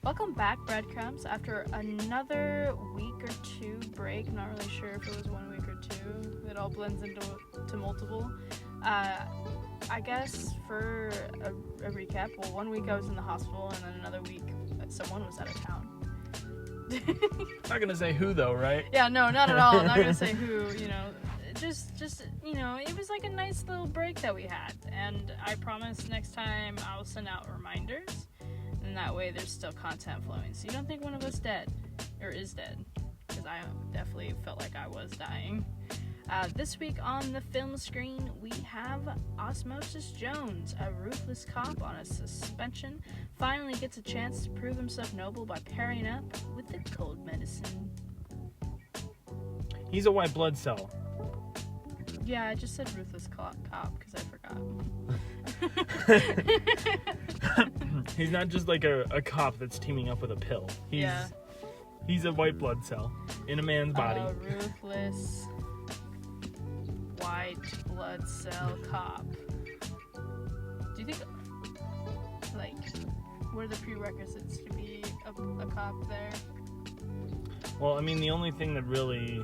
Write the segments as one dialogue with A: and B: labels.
A: Welcome back, Breadcrumbs. After another week or two break, not really sure if it was 1 week or two, it all blends into multiple. I guess for a recap, well, 1 week I was in the hospital, and then another week someone was out of town.
B: Not gonna say who though, right?
A: Yeah, no, not at all. Not gonna say who. Just it was like a nice little break that we had, and I promise next time I'll send out reminders, and that way there's still content flowing, so you don't think one of us is dead, because I definitely felt like I was dying. This week on the film screen, we have Osmosis Jones, a ruthless cop on a suspension, finally gets a chance to prove himself noble by pairing up with the cold medicine.
B: He's a white blood cell.
A: Yeah, I just said ruthless cop because I forgot.
B: He's not just like a cop that's teaming up with a pill. He's a white blood cell in a man's body.
A: A ruthless white blood cell cop. Do you think, what are the prerequisites to be a cop there?
B: Well, I mean, the only thing that really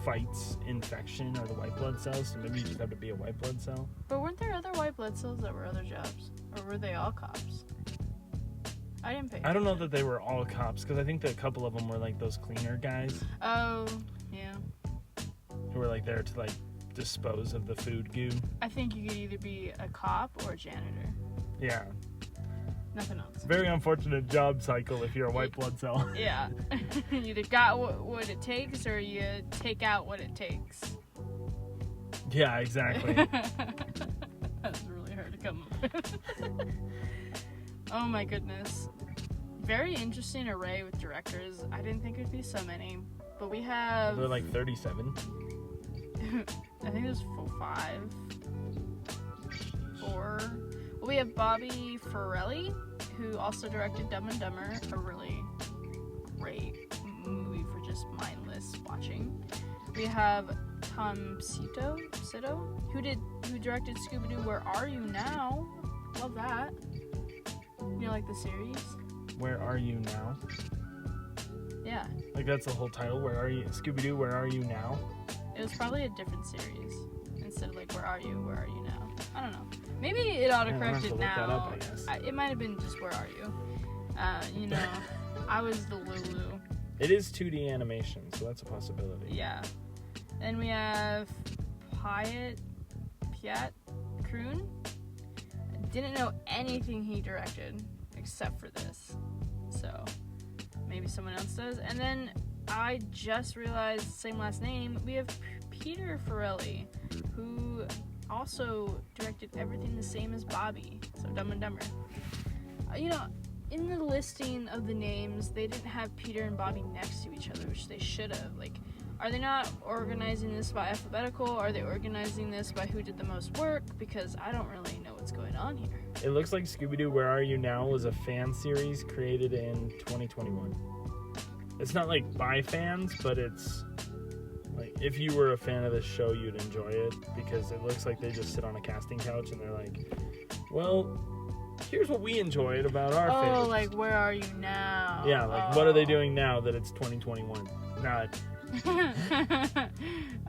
B: fights infection are the white blood cells, so maybe you just have to be a white blood cell.
A: But weren't there other white blood cells that were other jobs? Or were they all cops? I didn't pay.
B: I don't know that they were all cops, because I think that a couple of them were like those cleaner guys.
A: Oh, yeah.
B: Who were like there to like dispose of the food goo.
A: I think you could either be a cop or a janitor.
B: Yeah.
A: Nothing else.
B: Very unfortunate job cycle if you're a white blood cell.
A: Yeah. You either got what it takes or you take out what it takes.
B: Yeah, exactly.
A: That's really hard to come up with. Oh my goodness. Very interesting array with directors. I didn't think it'd be so many. But we have...
B: They're like 37.
A: I think there's 5. 4. Well, we have Bobby Farrelly, who also directed Dumb and Dumber, a really great movie for just mindless watching. We have Tom Sito, who directed Scooby-Doo, Where Are You Now? Love that. Like the series?
B: Where Are You Now?
A: Yeah.
B: Like that's the whole title. Where Are You? Scooby-Doo, Where Are You Now?
A: It was probably a different series instead of like Where Are You Now? I don't know. Maybe it autocorrected now.
B: That up, I guess.
A: It might have been just Where Are You? I was the Lulu.
B: It is 2D animation, so that's a possibility.
A: Yeah. Then we have Piet Kroon. Didn't know anything he directed except for this. So maybe someone else does. And then I just realized, same last name, we have Peter Farrelly, who also directed everything the same as Bobby, so Dumb and Dumber. In the listing of the names, they didn't have Peter and Bobby next to each other, which they should have. Are they not organizing this by alphabetical? Are they organizing this by who did the most work? Because I don't really know what's going on here.
B: It looks like Scooby-Doo, Where Are You Now was a fan series created in 2021. It's not like by fans, but it's like if you were a fan of this show, you'd enjoy it, because it looks like they just sit on a casting couch and they're like, well, here's what we enjoyed about our favorites.
A: Oh, like Where Are You Now?
B: Yeah, what are they doing now that it's 2021? Not.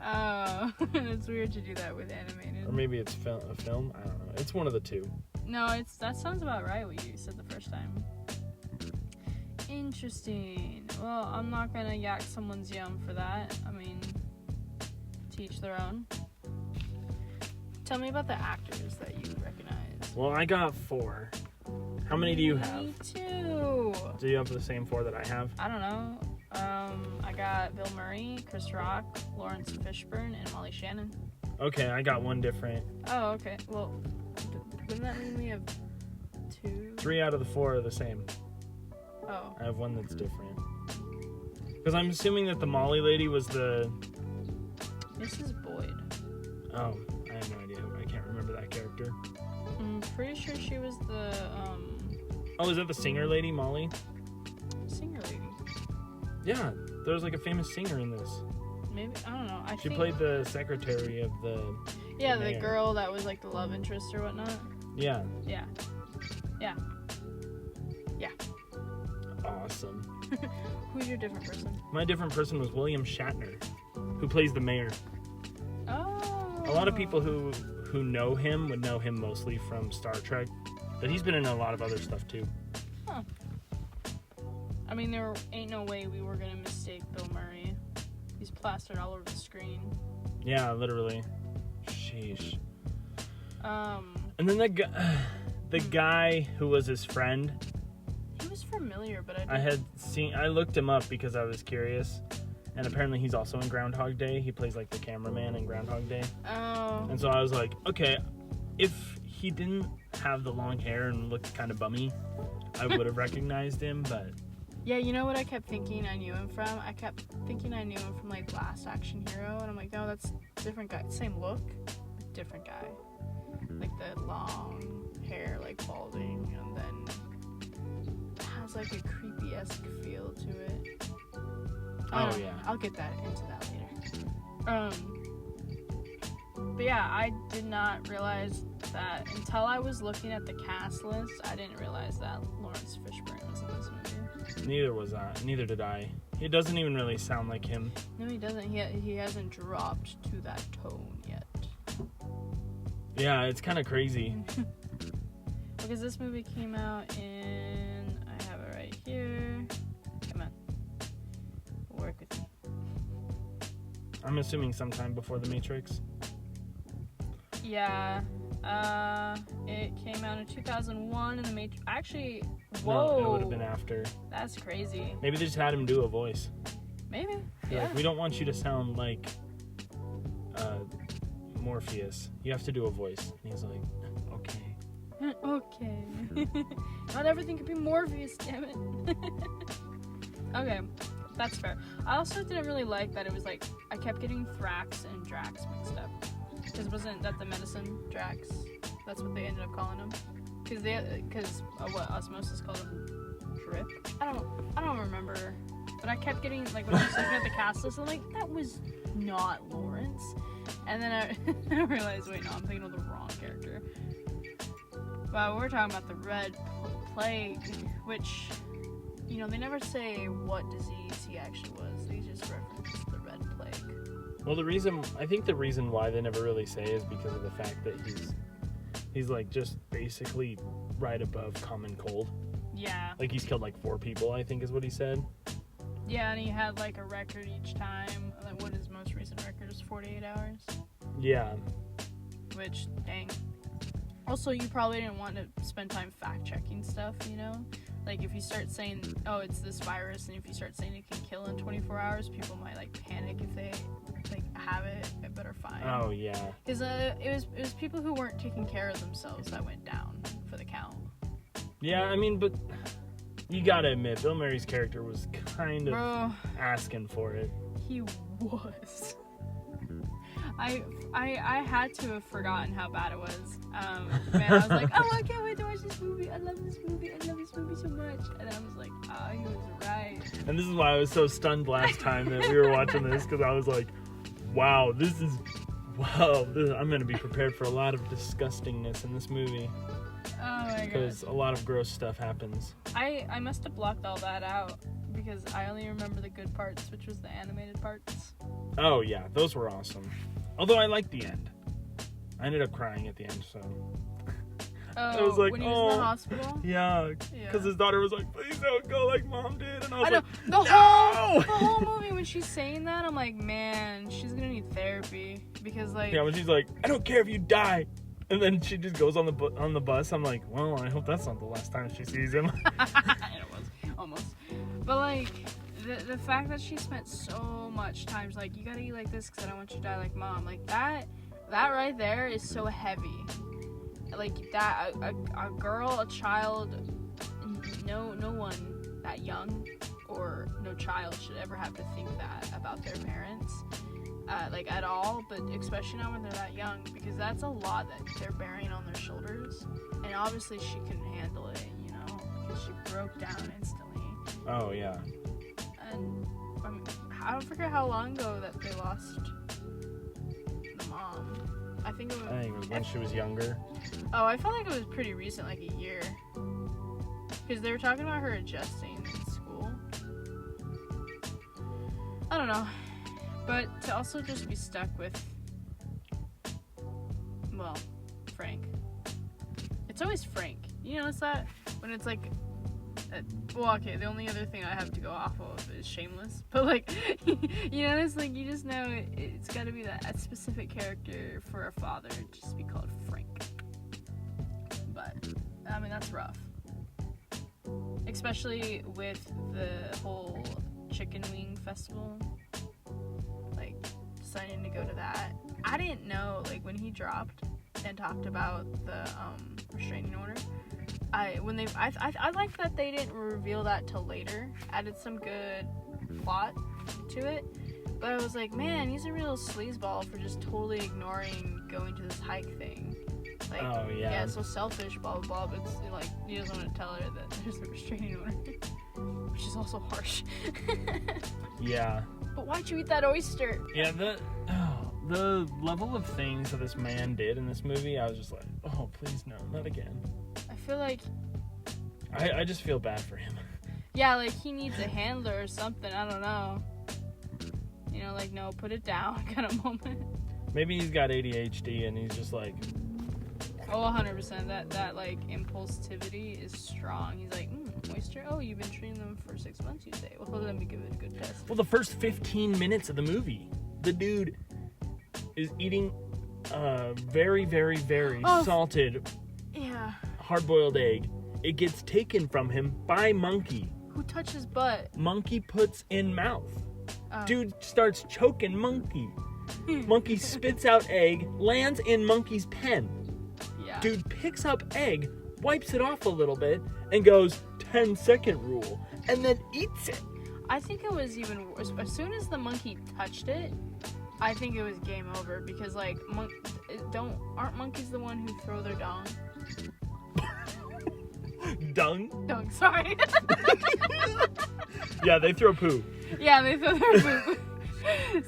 A: Oh, it's weird to do that with animated.
B: Or maybe it's a film. I don't know. It's one of the two.
A: No, that sounds about right what you said the first time. Interesting. Well, I'm not gonna yak someone's yum for that. I mean, to each their own. Tell me about the actors that you recognize.
B: Well, I got 4. How many do you have?
A: Me too.
B: Do you have the same 4 that I have?
A: I don't know. I got Bill Murray, Chris Rock, Lawrence Fishburne, and Molly Shannon.
B: Okay, I got one different.
A: Oh, okay. Well, wouldn't that mean we have 2?
B: 3 out of the 4 are the same.
A: Oh.
B: I have one that's different. Because I'm assuming that the Molly lady was the...
A: Mrs. Boyd.
B: Oh, I have no idea. I can't remember that character.
A: I'm pretty sure she was the,
B: Oh, is that the singer lady, Molly?
A: singer lady.
B: Yeah, there was like a famous singer in this.
A: Maybe, I don't know.
B: She played the secretary of the...
A: Yeah, the girl that was like the love interest or whatnot.
B: Yeah.
A: Yeah. Yeah. Yeah.
B: awesome.
A: Who's your different person?
B: My different person was William Shatner, who plays the mayor.
A: Oh.
B: A lot of people who know him would know him mostly from Star Trek, but he's been in a lot of other stuff too.
A: Huh. I mean, there ain't no way we were gonna mistake Bill Murray. He's plastered all over the screen.
B: Yeah, literally. Sheesh.
A: And
B: then the guy who was his friend.
A: He was familiar, but
B: I looked him up because I was curious, and apparently he's also in Groundhog Day. He plays like the cameraman in Groundhog Day.
A: Oh.
B: And so I was like, okay, if he didn't have the long hair and looked kind of bummy, I would have recognized him, but...
A: Yeah, you know what I kept thinking I knew him from? I kept thinking I knew him from, like, Last Action Hero, and I'm like, no, that's a different guy. Same look, but different guy. Like, the long hair, like, balding, and then has, like, a creepy-esque feel to it.
B: Oh, yeah.
A: I'll get into that later. But yeah, I did not realize that until I was looking at the cast list. I didn't realize that Lawrence Fishburne was in this movie.
B: Neither did I. It doesn't even really sound like him.
A: No, he doesn't. He hasn't dropped to that tone yet.
B: Yeah, it's kind of crazy.
A: Because this movie came out in... I have it right here. Come on. Work with me.
B: I'm assuming sometime before The Matrix.
A: Yeah. It came out in 2001 in The Matrix. Actually, whoa.
B: No, it would have been after.
A: That's crazy.
B: Maybe they just had him do a voice.
A: Maybe.
B: They're
A: Yeah.
B: like, we don't want you to sound like Morpheus. You have to do a voice. And he's like, okay.
A: Okay. Not everything could be Morpheus, damn it. Okay, that's fair. I also didn't really like that it was like, I kept getting Thrax and Drax mixed up. Because wasn't that the medicine, Drax? That's what they ended up calling him. Because what Osmosis called him, Drip? I don't remember. But I kept getting, like, when I was looking at the cast list, I'm like, that was not Lawrence. And then I realized, wait, no, I'm thinking of the wrong character. But we're talking about the Red Plague, which, you know, they never say what disease he actually was. They just reference the Red Plague.
B: Well, I think the reason why they never really say is because of the fact that he's like just basically right above common cold.
A: Yeah.
B: Like he's killed like 4 people, I think is what he said.
A: Yeah, and he had like a record each time. Like, what his most recent record is 48 hours.
B: Yeah.
A: Which, dang. Also, you probably didn't want to spend time fact-checking stuff, you know? Like, if you start saying, oh, it's this virus, and if you start saying it can kill in 24 hours, people might, like, panic if they, like, have it. It better find.
B: Oh, yeah.
A: Because it was people who weren't taking care of themselves that went down for the count.
B: Yeah, I mean, but you gotta admit, Bill Murray's character was kind of asking for it.
A: He was. I had to have forgotten how bad it was. Man, I was like, oh, I can't wait to watch this movie. I love this movie. I love this movie so much. And then I was like, oh, he was right.
B: And this is why I was so stunned last time that we were watching this, because I was like, wow, I'm going to be prepared for a lot of disgustingness in this movie.
A: Oh my god.
B: Because a lot of gross stuff happens.
A: I must have blocked all that out, because I only remember the good parts, which was the animated parts.
B: Oh, yeah, those were awesome. Although I liked the end. I ended up crying at the end, so...
A: Oh,
B: I was like,
A: when he was in the hospital?
B: Yeah, because his daughter was like, please don't go like Mom did. And I was like,
A: the
B: no!
A: whole movie, when she's saying that, I'm like, man, she's gonna need therapy. Because, like...
B: Yeah, when she's like, I don't care if you die. And then she just goes on the bus. I'm like, well, I hope that's not the last time she sees him.
A: It was, almost. But, like... The fact that she spent so much time, like, you gotta eat like this because I don't want you to die like Mom. Like, that right there is so heavy. Like, that, a girl, a child, no one that young or no child should ever have to think that about their parents, like, at all, but especially not when they're that young, because that's a lot that they're bearing on their shoulders, and obviously she couldn't handle it, you know, because she broke down instantly.
B: Oh, yeah.
A: And I don't forget how long ago that they lost the mom. I think it was
B: when she was younger.
A: Oh, I felt like it was pretty recent, like a year. Because they were talking about her adjusting in school cool. I don't know. But to also just be stuck with, well, Frank. It's always Frank. You notice that? When it's like, well, okay, the only other thing I have to go off of is Shameless. But, like, you notice, like, you just know it's got to be that specific character for a father to just be called Frank. But, I mean, that's rough. Especially with the whole chicken wing festival. Like, deciding to go to that. I didn't know, like, when he dropped and talked about the restraining order, I like that they didn't reveal that till later. Added some good plot to it. But I was like, man, he's a real sleazeball for just totally ignoring going to this hike thing. Like,
B: oh, yeah.
A: It's so selfish, blah, blah, blah, but it's like, he doesn't want to tell her that there's a restraining order. Which is also harsh.
B: Yeah.
A: But why'd you eat that oyster?
B: Yeah, the level of things that this man did in this movie, I was just like, oh, please no, not again.
A: I feel like...
B: I just feel bad for him.
A: Yeah, like, he needs a handler or something, I don't know. You know, like, no, put it down kind of moment.
B: Maybe he's got ADHD and he's just like...
A: Oh, 100%. That like, impulsivity is strong. He's like, oyster? Oh, you've been treating them for 6 months, you say? Well, let me give it a good test.
B: Well, the first 15 minutes of the movie, the dude is eating very, very, very salted hard-boiled egg. It gets taken from him by Monkey.
A: Who touched his butt?
B: Monkey puts in mouth. Dude starts choking Monkey. Monkey spits out egg, lands in Monkey's pen.
A: Yeah.
B: Dude picks up egg, wipes it off a little bit, and goes 10-second rule, and then eats it.
A: I think it was even worse. As soon as the monkey touched it, I think it was game over because, like, aren't monkeys the one who throw their dung?
B: Dung,
A: sorry.
B: Yeah, they throw poo.
A: Yeah, they throw their poo.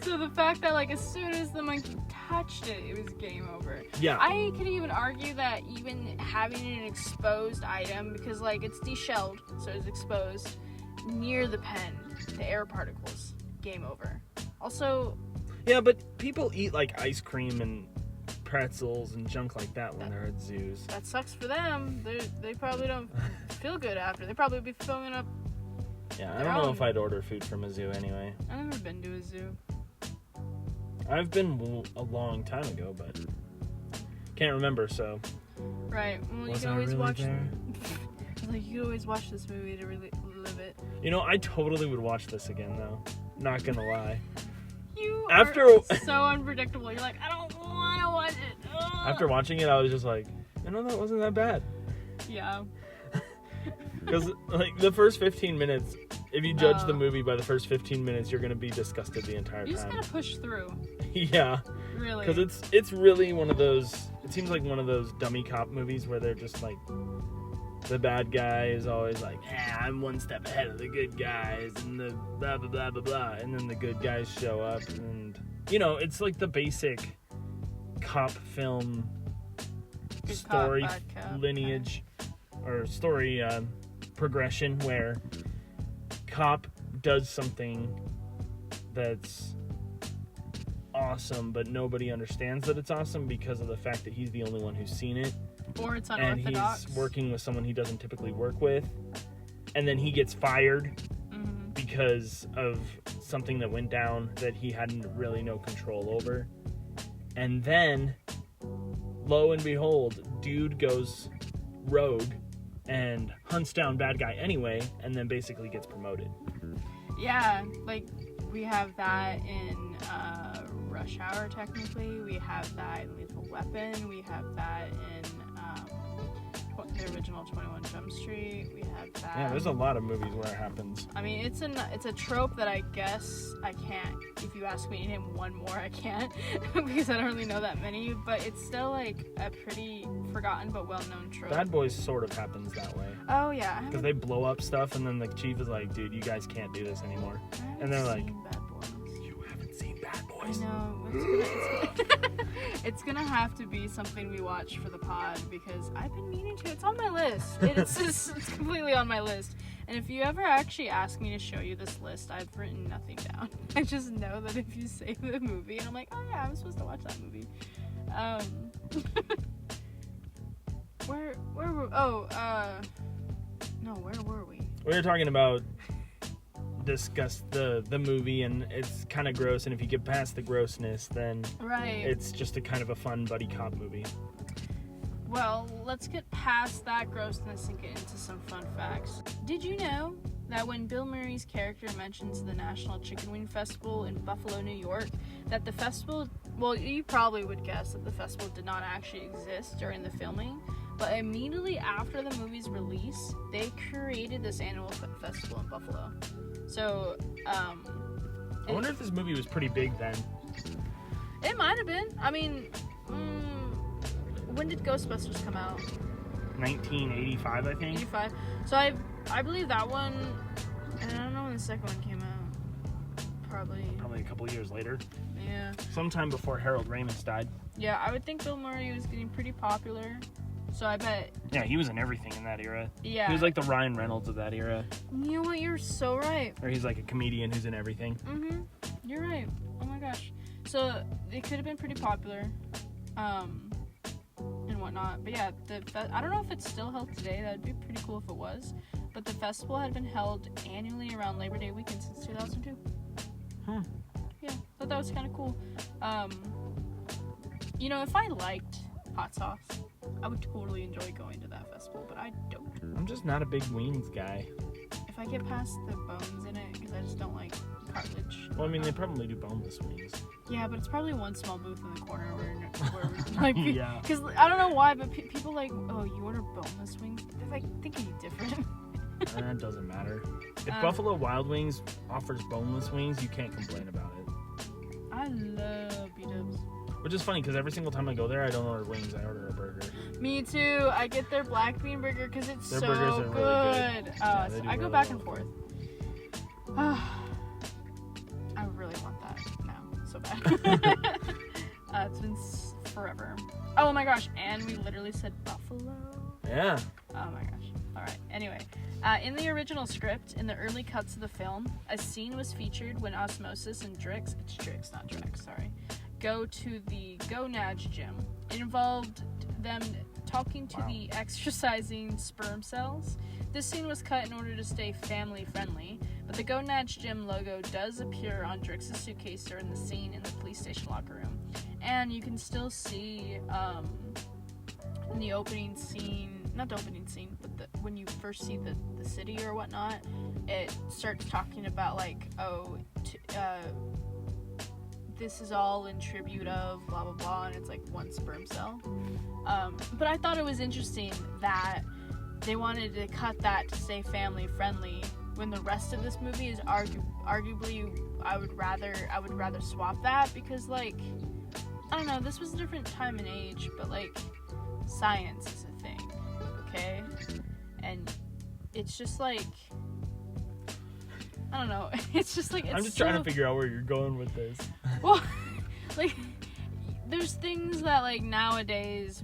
A: So the fact that, like, as soon as the monkey touched it, it was game over.
B: Yeah.
A: I could even argue that even having an exposed item, because, like, it's deshelled, so it's exposed, near the pen, the air particles, game over. Also...
B: Yeah, but people eat, like, ice cream and pretzels and junk like that when they're at zoos.
A: That sucks for them. They probably don't feel good after. They probably be filling up.
B: Yeah, I don't know if I'd order food from a zoo anyway.
A: I've never been to a zoo.
B: I've been a long time ago, but can't remember, so...
A: Right. Well, you can always watch... Like, you can always watch this movie to really live it.
B: You know, I totally would watch this again, though. Not gonna lie.
A: You are so unpredictable. You're like, I don't want to watch it. Ugh.
B: After watching it, I was just like, you know, that wasn't that bad.
A: Yeah.
B: Because, like, the first 15 minutes, if you judge the movie by the first 15 minutes, you're going to be disgusted the entire time.
A: You just gotta push through.
B: Yeah.
A: Really.
B: Because it's really one of those, it seems like one of those dummy cop movies where they're just like, the bad guy is always like, I'm one step ahead of the good guys, and the blah, blah, blah, blah, blah. And then the good guys show up, and, you know, it's like the basic cop film
A: good
B: story
A: cop, bad cop.
B: lineage, or story progression where cop does something that's awesome, but nobody understands that it's awesome because of the fact that he's the only one who's seen it.
A: Or it's unorthodox.
B: And he's working with someone he doesn't typically work with. And then he gets fired because of something that went down that he hadn't really no control over. And then, lo and behold, dude goes rogue and hunts down bad guy anyway, and then basically gets promoted.
A: Yeah, like, we have that in Rush Hour, technically. We have that in Lethal Weapon. We have that in the original 21 Jump Street. We have that.
B: Yeah, there's a lot of movies where it happens.
A: I mean, it's a trope that I guess I can't. If you ask me to name one more, I can't because I don't really know that many. But it's still like a pretty forgotten but well-known trope.
B: Bad Boys sort of happens that way.
A: Oh yeah. Because
B: they blow up stuff, and then the chief is like, "Dude, you guys can't do this anymore." And they're like,
A: Bad Boys.
B: "You haven't seen Bad Boys."
A: No, It's gonna have to be something we watch for the pod because I've been meaning to. It's on my list. It's completely on my list. And if you ever actually ask me to show you this list, I've written nothing down. I just know that if you say the movie, and I'm like, oh yeah, I'm supposed to watch that movie. Where were? No, where were we?
B: We were talking about discuss the movie, and it's kind of gross, and if you get past the grossness, then it's just a kind of a fun buddy cop movie.
A: Well, let's get past that grossness and get into some fun facts. Did you know that when Bill Murray's character mentions the National Chicken Wing Festival in Buffalo, New York, that the festival, well, you probably would guess that the festival did not actually exist during the filming, but immediately after the movie's release, they created this annual festival in Buffalo. So,
B: I wonder if this movie was pretty big then.
A: It might have been. I mean, when did Ghostbusters come out?
B: 1985, I think.
A: 85. So I believe that one, and I don't know when the second one came out. Probably
B: a couple years later.
A: Yeah.
B: Sometime before Harold Ramis died.
A: Yeah, I would think Bill Murray was getting pretty popular. So I bet...
B: Yeah, he was in everything in that era.
A: Yeah.
B: He was like the Ryan Reynolds of that era.
A: You know what? You're so right.
B: Or he's like a comedian who's in everything.
A: Mm-hmm. You're right. Oh my gosh. So it could have been pretty popular. And whatnot. But yeah, I don't know if it's still held today. That would be pretty cool if it was. But the festival had been held annually around Labor Day weekend since 2002. Yeah, thought that was kind of cool. You know, if I liked hot sauce, I would totally enjoy going to that festival, but I don't.
B: I'm just not a big wings guy.
A: If I get past the bones in it, because I just don't like cartilage.
B: Well, I mean, they probably do boneless wings.
A: Yeah, but it's probably one small booth in the corner where like,
B: yeah.
A: Because I don't know why, but people like, oh, you order boneless wings? They're like thinking different.
B: That doesn't matter. If Buffalo Wild Wings offers boneless wings, you can't complain about it.
A: I love B-dubs.
B: Which is funny, because every single time I go there, I don't order wings, I order a burger.
A: Me too. I get their black bean burger because it's
B: their
A: so
B: burgers are
A: good.
B: Really good. Yeah,
A: So I
B: really
A: go back
B: well.
A: and forth. I really want that now, so bad. It's been forever. Oh my gosh, and we literally said Buffalo.
B: Yeah.
A: Oh my gosh. Alright, anyway. In the original script, in the early cuts of the film, a scene was featured when Osmosis and Drix, it's Drix, not Drex, sorry, go to the gonad gym. It involved them talking to the exercising sperm cells. This scene was cut in order to stay family friendly, but the Gonad's Gym logo does appear on Drix's suitcase during the scene in the police station locker room. And you can still see in the opening scene, not the opening scene, but when you first see the city or whatnot, it starts talking about like, this is all in tribute of blah blah blah, and it's like one sperm cell. But I thought it was interesting that they wanted to cut that to stay family friendly when the rest of this movie is arguably I would rather swap that, because like, I don't know, this was a different time and age, but like, science is a thing, okay? And it's just like, I don't know, it's just like, it's
B: I'm just trying to figure out where you're going with this.
A: Well, like, there's things that, like, nowadays,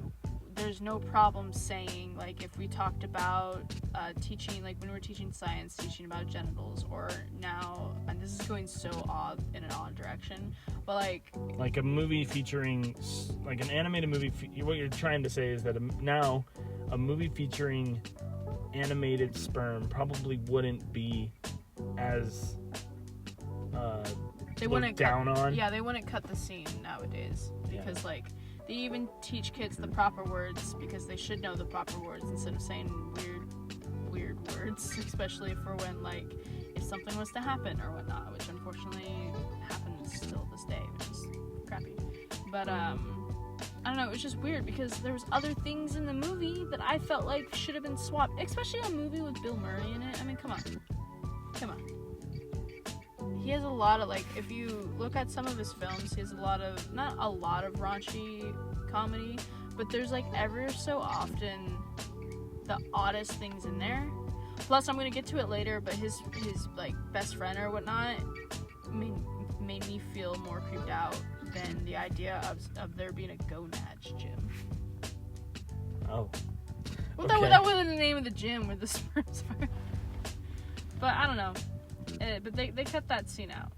A: there's no problem saying, like, if we talked about teaching, like, when we're teaching science, teaching about genitals, or now, and this is going so in an odd direction, but, like
B: a movie featuring, like, an animated movie, what you're trying to say is that now, a movie featuring animated sperm probably wouldn't be as
A: they wouldn't
B: down on.
A: Yeah, they wouldn't cut the scene nowadays because like they even teach kids the proper words because they should know the proper words instead of saying weird words, especially for when like if something was to happen or whatnot, which unfortunately happens still this day, which is crappy. But I don't know, it was just weird because there was other things in the movie that I felt like should have been swapped, especially a movie with Bill Murray in it. I mean, come on. He has a lot of, like, if you look at some of his films, he has not a lot of raunchy comedy, but there's, like, ever so often the oddest things in there. Plus, I'm gonna get to it later, but his like, best friend or whatnot made me feel more creeped out than the idea of there being a gonads gym.
B: Oh.
A: Well,
B: Okay.
A: that wasn't the name of the gym where the sperms are. But I don't know. But they cut that scene out.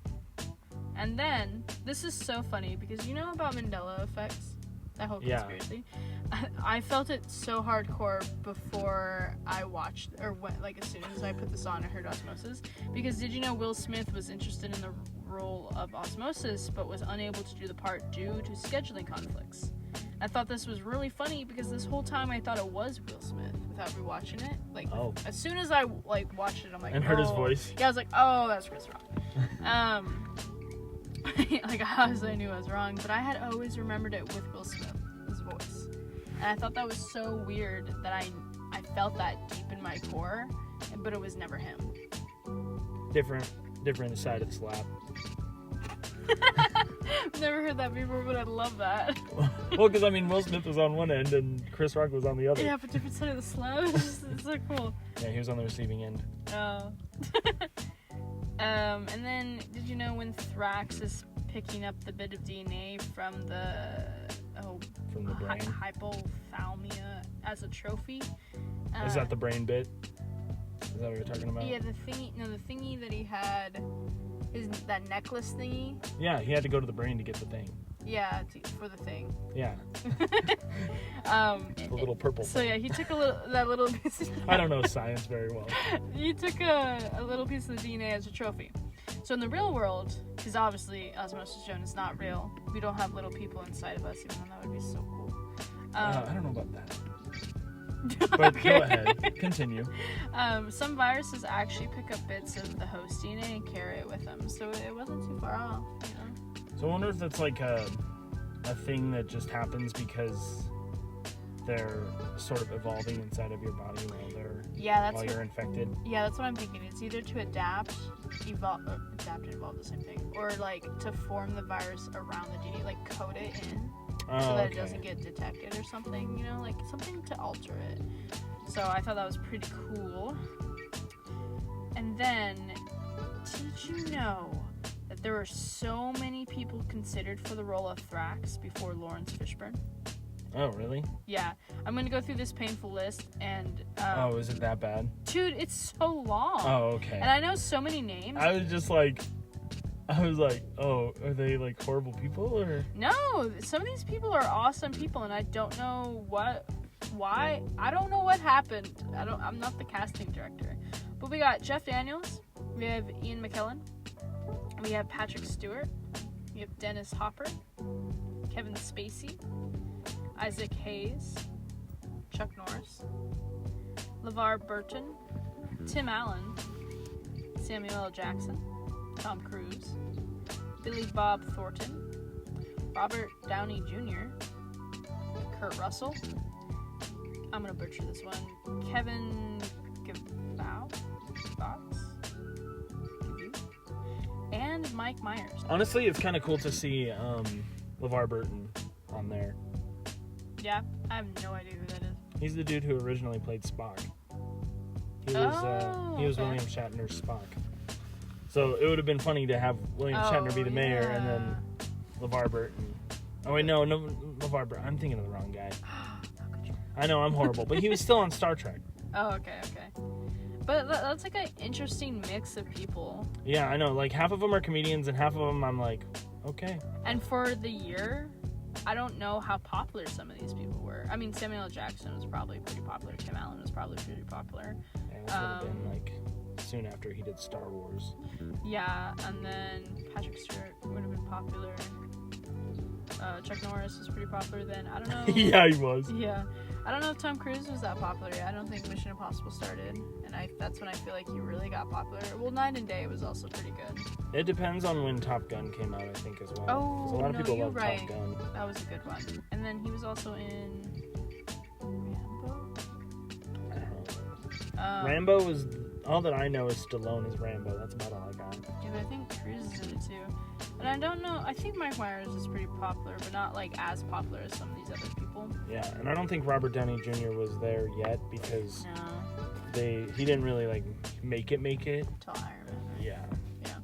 A: And then, this is so funny, because you know about Mandela effects? That whole conspiracy? Yeah. I felt it so hardcore before I watched, or as soon as I put this on, I heard Osmosis. Because did you know Will Smith was interested in the role of Osmosis, but was unable to do the part due to scheduling conflicts? I thought this was really funny, because this whole time I thought it was Will Smith without rewatching it. As soon as I watched it, I'm like,
B: and heard his voice.
A: Yeah, I was like, oh, that's Chris Rock. Obviously I knew I was wrong, but I had always remembered it with Will Smith's voice. And I thought that was so weird that I felt that deep in my core, but it was never him.
B: Different side of the slap.
A: I've never heard that before, but I love that.
B: Well, because Will Smith was on one end and Chris Rock was on the other.
A: Yeah, but different side of the slap. It's so cool.
B: Yeah, he was on the receiving end.
A: Oh. And then, did you know when Thrax is picking up the bit of DNA from the
B: brain?
A: Hypothalmia as a trophy?
B: Is that the brain bit? Is that what you're talking about?
A: Yeah, the thingy that he had, that necklace thingy.
B: Yeah, he had to go to the brain to get the thing.
A: Yeah, for the thing.
B: Yeah. The little purple thing.
A: So yeah, he took that little piece of
B: I don't know science very well.
A: He took a little piece of the DNA as a trophy. So in the real world, because obviously Osmosis Jones is not real, we don't have little people inside of us, even though that would be so cool.
B: I don't know about that. But okay. Go ahead. Continue.
A: Some viruses actually pick up bits of the host DNA and carry it with them, so it wasn't too far off, you know?
B: So I wonder if that's like a thing that just happens because they're sort of evolving inside of your body while you're infected.
A: Yeah, that's what I'm thinking. It's either to adapt and evolve the same thing, or to form the virus around the DNA, coat it in. So that it doesn't get detected or something, you know, something to alter it. So I thought that was pretty cool. And then, did you know that there were so many people considered for the role of Thrax before Lawrence Fishburne?
B: Oh, really?
A: Yeah. I'm going to go through this painful list and...
B: is it that bad?
A: Dude, it's so long.
B: Oh, okay.
A: And I know so many names.
B: I was like, oh, are they horrible people or?
A: No, some of these people are awesome people, and I don't know why. I don't know what happened. I'm not the casting director, but we got Jeff Daniels, we have Ian McKellen, we have Patrick Stewart, we have Dennis Hopper, Kevin Spacey, Isaac Hayes, Chuck Norris, LeVar Burton, Tim Allen, Samuel L. Jackson, Tom Cruise, Billy Bob Thornton, Robert Downey Jr., Kurt Russell, I'm gonna butcher this one, Kevin Fox, and Mike Myers.
B: Honestly, it's kind of cool to see LeVar Burton on there.
A: Yeah, I have no idea who that is.
B: He's the dude who originally played Spock. He was William Shatner's Spock. So it would have been funny to have William Shatner be the mayor and then LeVar Burton. Oh wait, no, LeVar Burton. I'm thinking of the wrong guy. I know, I'm horrible, but he was still on Star Trek.
A: Oh, okay. But that's an interesting mix of people.
B: Yeah, I know. Half of them are comedians and half of them I'm like, okay.
A: And for the year, I don't know how popular some of these people were. I mean, Samuel L. Jackson was probably pretty popular. Tim Allen was probably pretty popular.
B: And this would have been soon after he did Star Wars.
A: Yeah, and then Patrick Stewart would have been popular. Chuck Norris was pretty popular then. I don't know.
B: Yeah, he was.
A: Yeah. I don't know if Tom Cruise was that popular. I don't think Mission Impossible started. And that's when I feel like he really got popular. Well, Night and Day was also pretty good.
B: It depends on when Top Gun came out, I think, as well.
A: Oh,
B: 'cause a lot of people love
A: right.
B: Top Gun.
A: That was a good one. And then he was also in Rambo?
B: I don't know. Rambo was... All that I know is Stallone is Rambo. That's about all I got.
A: Yeah, but I think Cruise is in it too. And I don't know. I think Mike Myers is pretty popular, but not as popular as some of these other people.
B: Yeah, and I don't think Robert Downey Jr. was there yet because he didn't really make it.
A: Till Iron Man.
B: Yeah.
A: Yeah.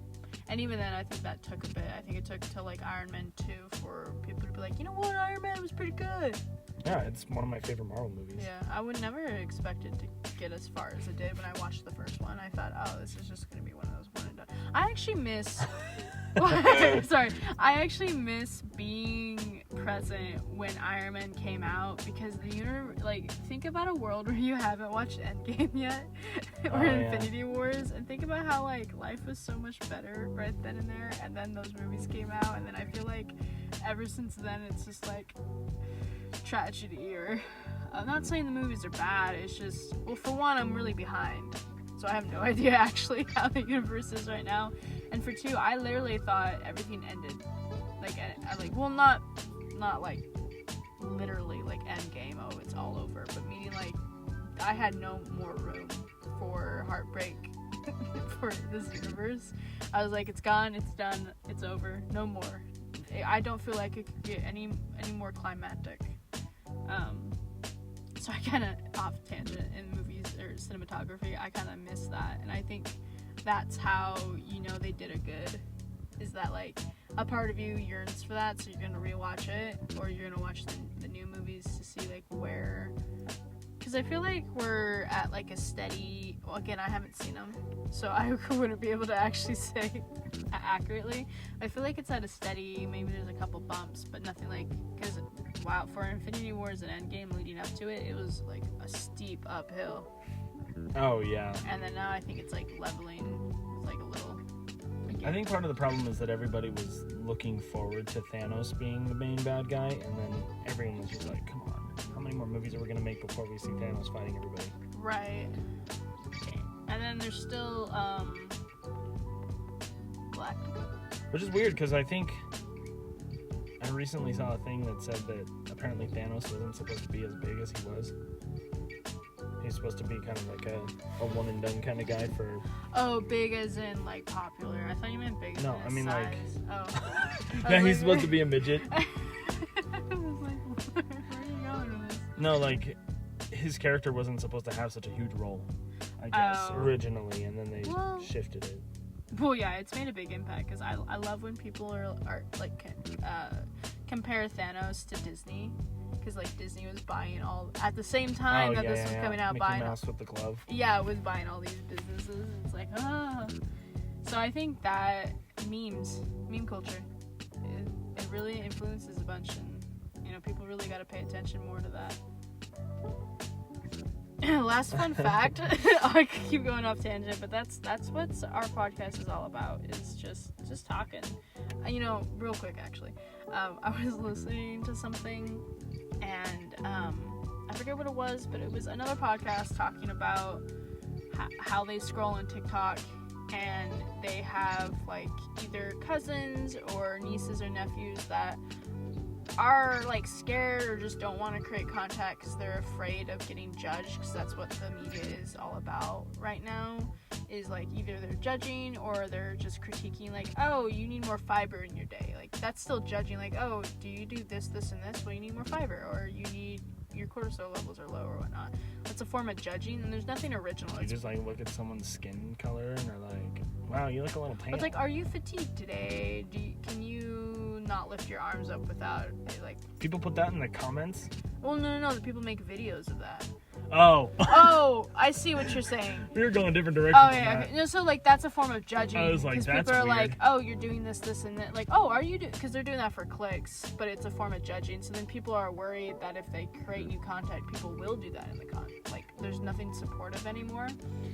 A: And even then, I think that took a bit. I think it took till like Iron Man 2 for people to be like, you know what, Iron Man was pretty good.
B: Yeah, it's one of my favorite Marvel movies.
A: Yeah, I would never expect it to get as far as it did when I watched the first one. I thought, oh, this is just going to be one of those one and done. I actually miss... Sorry. I actually miss being present when Iron Man came out because think about a world where you haven't watched Endgame yet or Infinity Wars, and think about how like life was so much better right then and there, and then those movies came out, and then I feel like ever since then it's just like tragedy. Or I'm not saying the movies are bad, it's just, well, for one, I'm really behind, so I have no idea actually how the universe is right now. And for two, I literally thought everything ended. Not like literally like Endgame, oh, it's all over, but meaning like I had no more room for heartbreak for this universe. I was like, it's gone, it's done, it's over, no more. I don't feel like it could get any more climactic. So I kind of off tangent in movies or cinematography. I kind of miss that, and I think that's how you know they did it good. Is that like a part of you yearns for that, so you're gonna rewatch it, or you're gonna watch the new movies to see like where. Because I feel like we're at like a steady. Well, again, I haven't seen them, so I wouldn't be able to actually say accurately. I feel like it's at a steady. Maybe there's a couple bumps, but nothing like. Because wow, for Infinity Wars and Endgame leading up to it, it was like a steep uphill.
B: Oh yeah.
A: And then now I think it's like leveling with like a little.
B: I think part of the problem is that everybody was looking forward to Thanos being the main bad guy, and then everyone was just like, come on, how many more movies are we going to make before we see Thanos fighting everybody?
A: Right. Okay. And then there's still, Black.
B: Which is weird, because I think I recently saw a thing that said that apparently Thanos wasn't supposed to be as big as he was. He's supposed to be kind of like a one and done kind of guy for...
A: Oh, big as in, like, popular. I thought you meant big as in
B: I mean,
A: size.
B: like...
A: Oh.
B: Yeah, he's supposed to be a midget.
A: I was like, where are you going with this?
B: No, like, his character wasn't supposed to have such a huge role, I guess, originally, and then they shifted it.
A: Well, yeah, it's made a big impact, because I love when people are like, compare Thanos to Disney. Because like Disney was buying all at the same time that this was coming out,
B: Mickey
A: buying
B: Mouse with the glove.
A: Yeah, was buying all these businesses. It's like So I think that meme culture, it really influences a bunch, and people really got to pay attention more to that. Last fun fact. I could keep going off tangent, but that's what our podcast is all about. Is just talking. Real quick actually. I was listening to something. And I forget what it was, but it was another podcast talking about how they scroll on TikTok, and they have like either cousins or nieces or nephews that are like scared or just don't want to create content because they're afraid of getting judged, because that's what the media is all about right now, is like either they're judging or they're just critiquing, like, oh, you need more fiber in your day. Like, that's still judging, like, oh, do you do this and this? Well, you need more fiber, or you need, your cortisol levels are low or whatnot. That's a form of judging, and there's nothing original.
B: You just like look at someone's skin color and they're like, wow, you look a little pale.
A: It's like, are you fatigued today? Can you not lift your arms up without, like...
B: People put that in the comments?
A: Well, no, the people make videos of that.
B: Oh,
A: I see what you're saying.
B: You're going different directions.
A: Oh, yeah, okay. No, so, like, that's a form of judging.
B: I was like, that's
A: people are
B: weird.
A: like, oh, you're doing this, and that. Like, oh, are you doing... Because they're doing that for clicks, but it's a form of judging. So then people are worried that if they create new content, people will do that in the content. Like, there's nothing supportive anymore,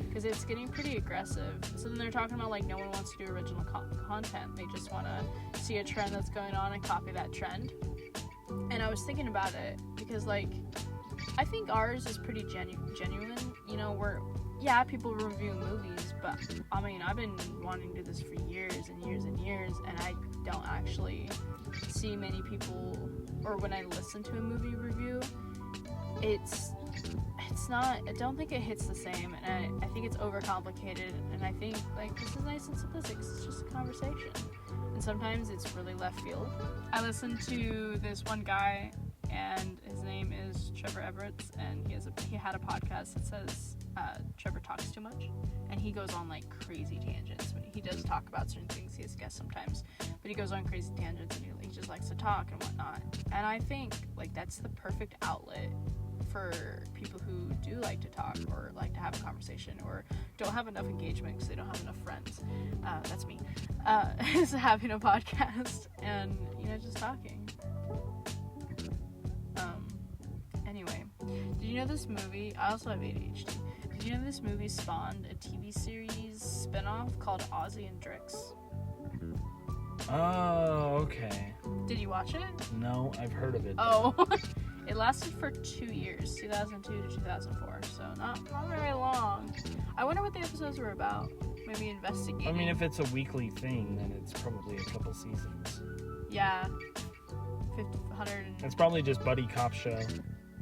A: because it's getting pretty aggressive. So then they're talking about, like, no one wants to do original content. They just want to see a trend that's going on and copy that trend. And I was thinking about it, because, like... I think ours is pretty genuine. People review movies, but I mean, I've been wanting to do this for years and years and years, and I don't actually see many people, or when I listen to a movie review, it's not, I don't think it hits the same, and I think it's overcomplicated, and I think, like, this is nice and simplistic, it's just a conversation, and sometimes it's really left field. I listened to this one guy, and his name is Trevor Everett, and he had a podcast that says Trevor talks too much, and he goes on like crazy tangents when he does talk about certain things. He has guess sometimes, but he goes on crazy tangents and he just likes to talk and whatnot. And I think like that's the perfect outlet for people who do like to talk or like to have a conversation or don't have enough engagement because they don't have enough friends. That's me. Is having a podcast and just talking. Anyway, did you know this movie? I also have ADHD. Did you know this movie spawned a TV series spinoff called Ozzy and Drix?
B: Oh, okay.
A: Did you watch it?
B: No, I've heard of it.
A: Oh, it lasted for 2 years, 2002 to 2004, so not very long. I wonder what the episodes were about. Maybe investigating.
B: I mean, if it's a weekly thing, then it's probably a couple seasons.
A: Yeah. 100.
B: It's probably just buddy cop show.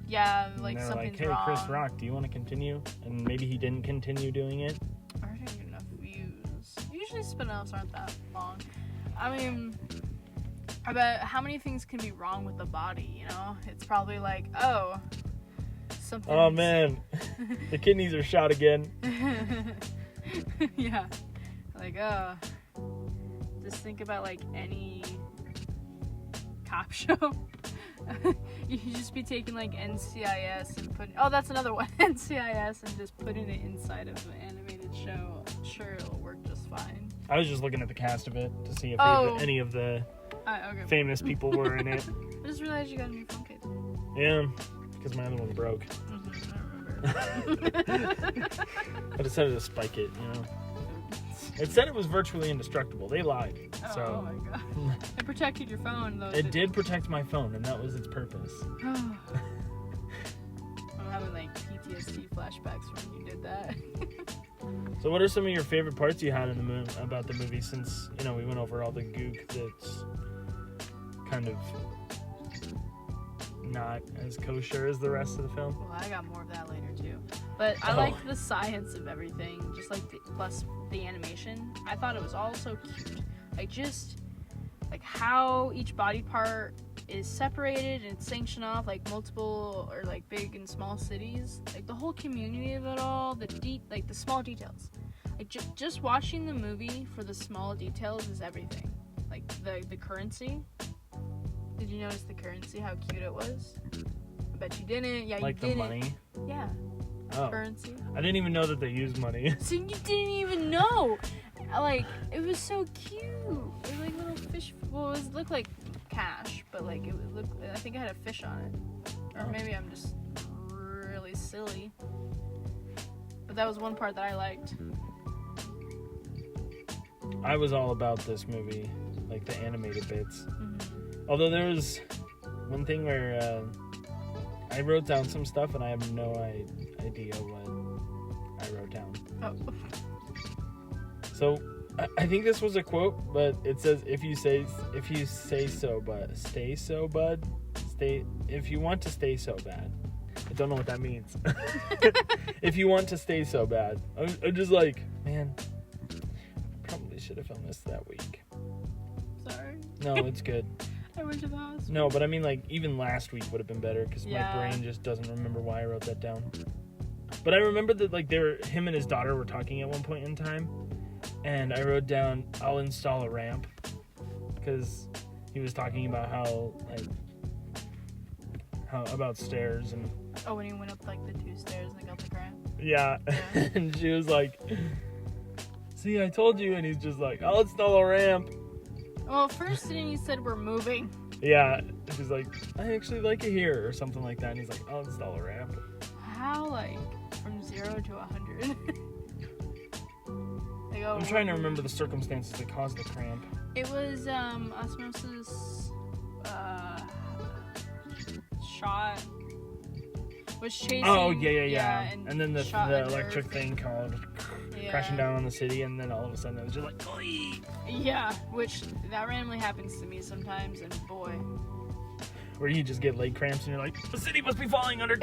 A: Yeah, like
B: and they're
A: something's
B: like, hey,
A: wrong.
B: Chris Rock, do you want to continue? And maybe he didn't continue doing it.
A: Or didn't get enough views. Usually spin-offs aren't that long. I mean, I bet how many things can be wrong with the body, It's probably like, oh, something.
B: Oh, man. The kidneys are shot again.
A: Yeah. Like, just think about, like, any cop show. You could just be taking, like, NCIS and putting... Oh, that's another one. NCIS and just putting it inside of an animated show. I'm sure it'll work just fine.
B: I was just looking at the cast of it to see if any of the
A: Okay.
B: famous people were in it.
A: I just realized you got a new phone case.
B: Yeah, because my other one broke.
A: I remember.
B: I decided to spike it, It said it was virtually indestructible. They lied.
A: Oh my god. It protected your phone, though.
B: It did protect my phone, and that was its purpose.
A: I'm having, like, PTSD flashbacks when you did that.
B: So what are some of your favorite parts you had in the about the movie since, we went over all the gook that's kind of not as kosher as the rest of the film?
A: Well, I got more of that later, too. But I liked the science of everything, just like plus the animation. I thought it was all so cute. Like how each body part is separated and sanctioned off, like multiple or like big and small cities. Like the whole community of it all, the small details. Like just watching the movie for the small details is everything. Like the currency. Did you notice the currency? How cute it was? I bet you didn't. Yeah,
B: like
A: you didn't.
B: Like the money?
A: Yeah.
B: Oh.
A: Currency.
B: I didn't even know that they used money.
A: So you didn't even know. Like, it was so cute. It was like little fish. Well, it looked like cash, but like it looked. I think it had a fish on it. Or maybe I'm just really silly. But that was one part that I liked.
B: I was all about this movie, like the animated bits.
A: Mm-hmm.
B: Although there was one thing where I wrote down some stuff and I have no idea what I wrote down.
A: Oh.
B: So I think this was a quote, but it says, if you say so, but stay so, bud. If you want to stay so bad. I don't know what that means. If you want to stay so bad. I'm just like, man, probably should have filmed this that week.
A: Sorry.
B: No, it's good.
A: I went to the hospital.
B: No, but I mean, like, even last week would have been better because
A: Yeah.
B: my brain just doesn't remember why I wrote that down. But I remember that, like, him and his daughter were talking at one point in time, and I wrote down, I'll install a ramp, because he was talking about how about stairs and...
A: Oh, when he went up, like, the 2 stairs and they got the cramp?
B: Yeah. And she was like, see, I told you, and he's just like, I'll install a ramp.
A: Well, first he said we're moving.
B: Yeah. And she's like, I actually like it here, or something like that, and he's like, I'll install a ramp.
A: How, like, from 0 to 100? Like, oh,
B: I'm trying to remember the circumstances that caused the cramp.
A: It was, Osmosis, shot, was chasing.
B: Oh, yeah. And then the
A: shot
B: electric thing called crashing down on the city, and then all of a sudden it was just like, Oi!
A: Yeah, which, that randomly happens to me sometimes, and boy.
B: Where you just get leg cramps and you're like, the city must be falling under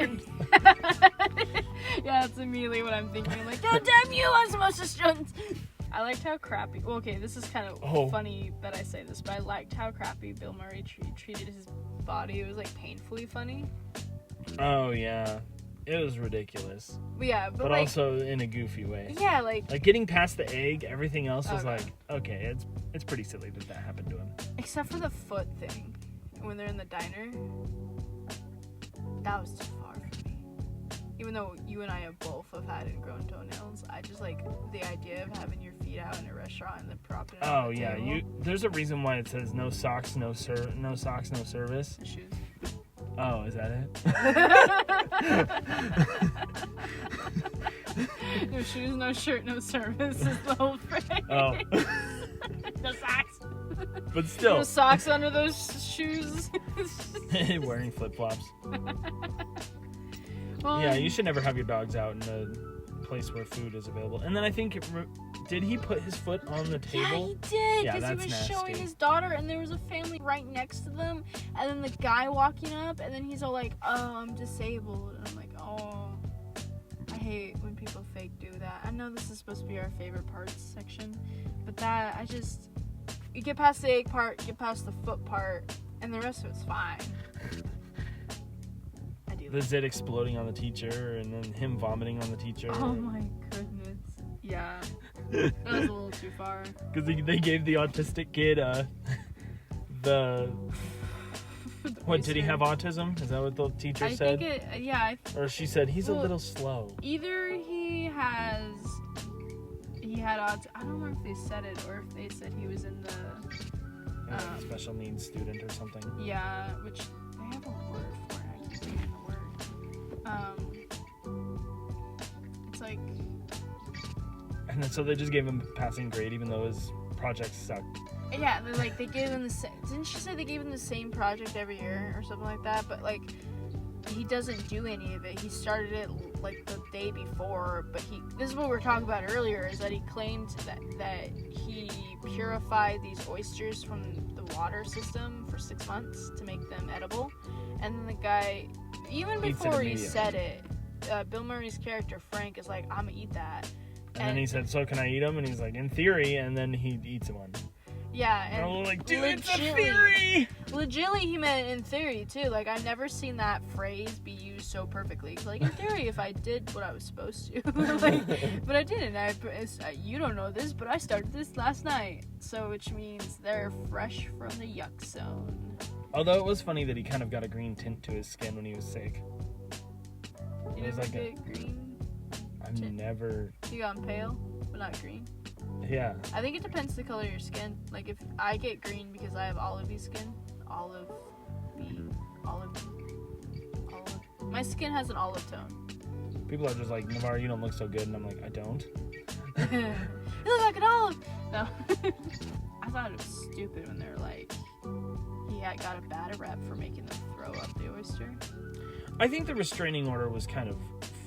A: Yeah, that's immediately what I'm thinking. I'm like, oh, damn you, Osmosis Jones! I liked how crappy... Well, okay, this is kind of funny that I say this, but I liked how crappy Bill Murray treated his body. It was, like, painfully funny.
B: Oh, yeah. It was ridiculous.
A: Yeah,
B: But
A: like,
B: also in a goofy way.
A: yeah, like
B: getting past the egg, everything else was
A: Okay.
B: like, okay, it's pretty silly that happened to him.
A: except for the foot thing when they're in the diner. That was too far for me. Even though you and I have both have had ingrown toenails, I just like the idea of having your feet out in a restaurant and then propping it on
B: Oh
A: the
B: yeah,
A: table.
B: there's a reason why it says no socks, no socks, no service.
A: The shoes.
B: Oh, is that it?
A: No shoes, no shirt, no service is the whole phrase.
B: Oh.
A: No socks.
B: But still.
A: No socks under those shoes.
B: Wearing flip-flops.
A: Well,
B: Yeah, you should never have your dogs out in a place where food is available. And then I think, did he put his foot on the
A: Yeah,
B: table?
A: he did.
B: Yeah,
A: Because he
B: that's
A: was
B: nasty.
A: showing his daughter, and there was a family right next to them, and then the guy walking up, and then he's all like, "Oh, I'm disabled," and I'm like, "Oh, I hate when people fake do that." I know this is supposed to be our favorite parts section, but you get past the egg part, get past the foot part, and the rest of it's fine. I do.
B: The zit exploding on the teacher, and then him vomiting on the teacher.
A: Oh my goodness. Yeah. That was a little too far.
B: Because they gave the autistic kid the what, did he have autism? Is that what the teacher
A: I
B: said?
A: think
B: Or she said he's a
A: Well,
B: little slow.
A: either he had autism. I don't know if they said it or if they said he was in the
B: Special needs student or something.
A: yeah, which they have a word for it. I keep forgetting the word. It's like
B: And then so they just gave him a passing grade even though his project sucked.
A: yeah, they gave him the same. Didn't she say they gave him the same project every year or something like that? But like he doesn't do any of it. He started it like the day before, but this is what we were talking about earlier, is that he claimed that he purified these oysters from the water system for 6 months to make them edible. And then the guy, even
B: Eats it
A: before he
B: immediately.
A: said it, Bill Murray's character Frank is like, "I'm gonna eat that."
B: And then he said, so can I eat him? And he's like, in theory, and then he eats one.
A: Yeah,
B: And
A: and
B: I'm like, dude, it's a
A: legitly-
B: theory!
A: Legitly, he meant in theory too. Like, I've never seen that phrase be used so perfectly. Like, in theory, if I did what I was supposed to, like, but I didn't. You don't know this, but I started this last night. So, which means they're fresh from the yuck zone.
B: Although it was funny that he kind of got a green tint to his skin when he was sick.
A: You
B: It was
A: never
B: like
A: get green.
B: I've
A: Tint.
B: never.
A: You got pale, but not green.
B: Yeah.
A: I think it depends the color of your skin. Like, if I get green because I have olivey skin, olive. My skin has an olive tone.
B: People are just like, Navarre, you don't look so good. And I'm like, I don't.
A: You look like an olive. No. I thought it was stupid when they were like, he had got a bad rep for making them throw up the oyster.
B: I think the restraining order was kind of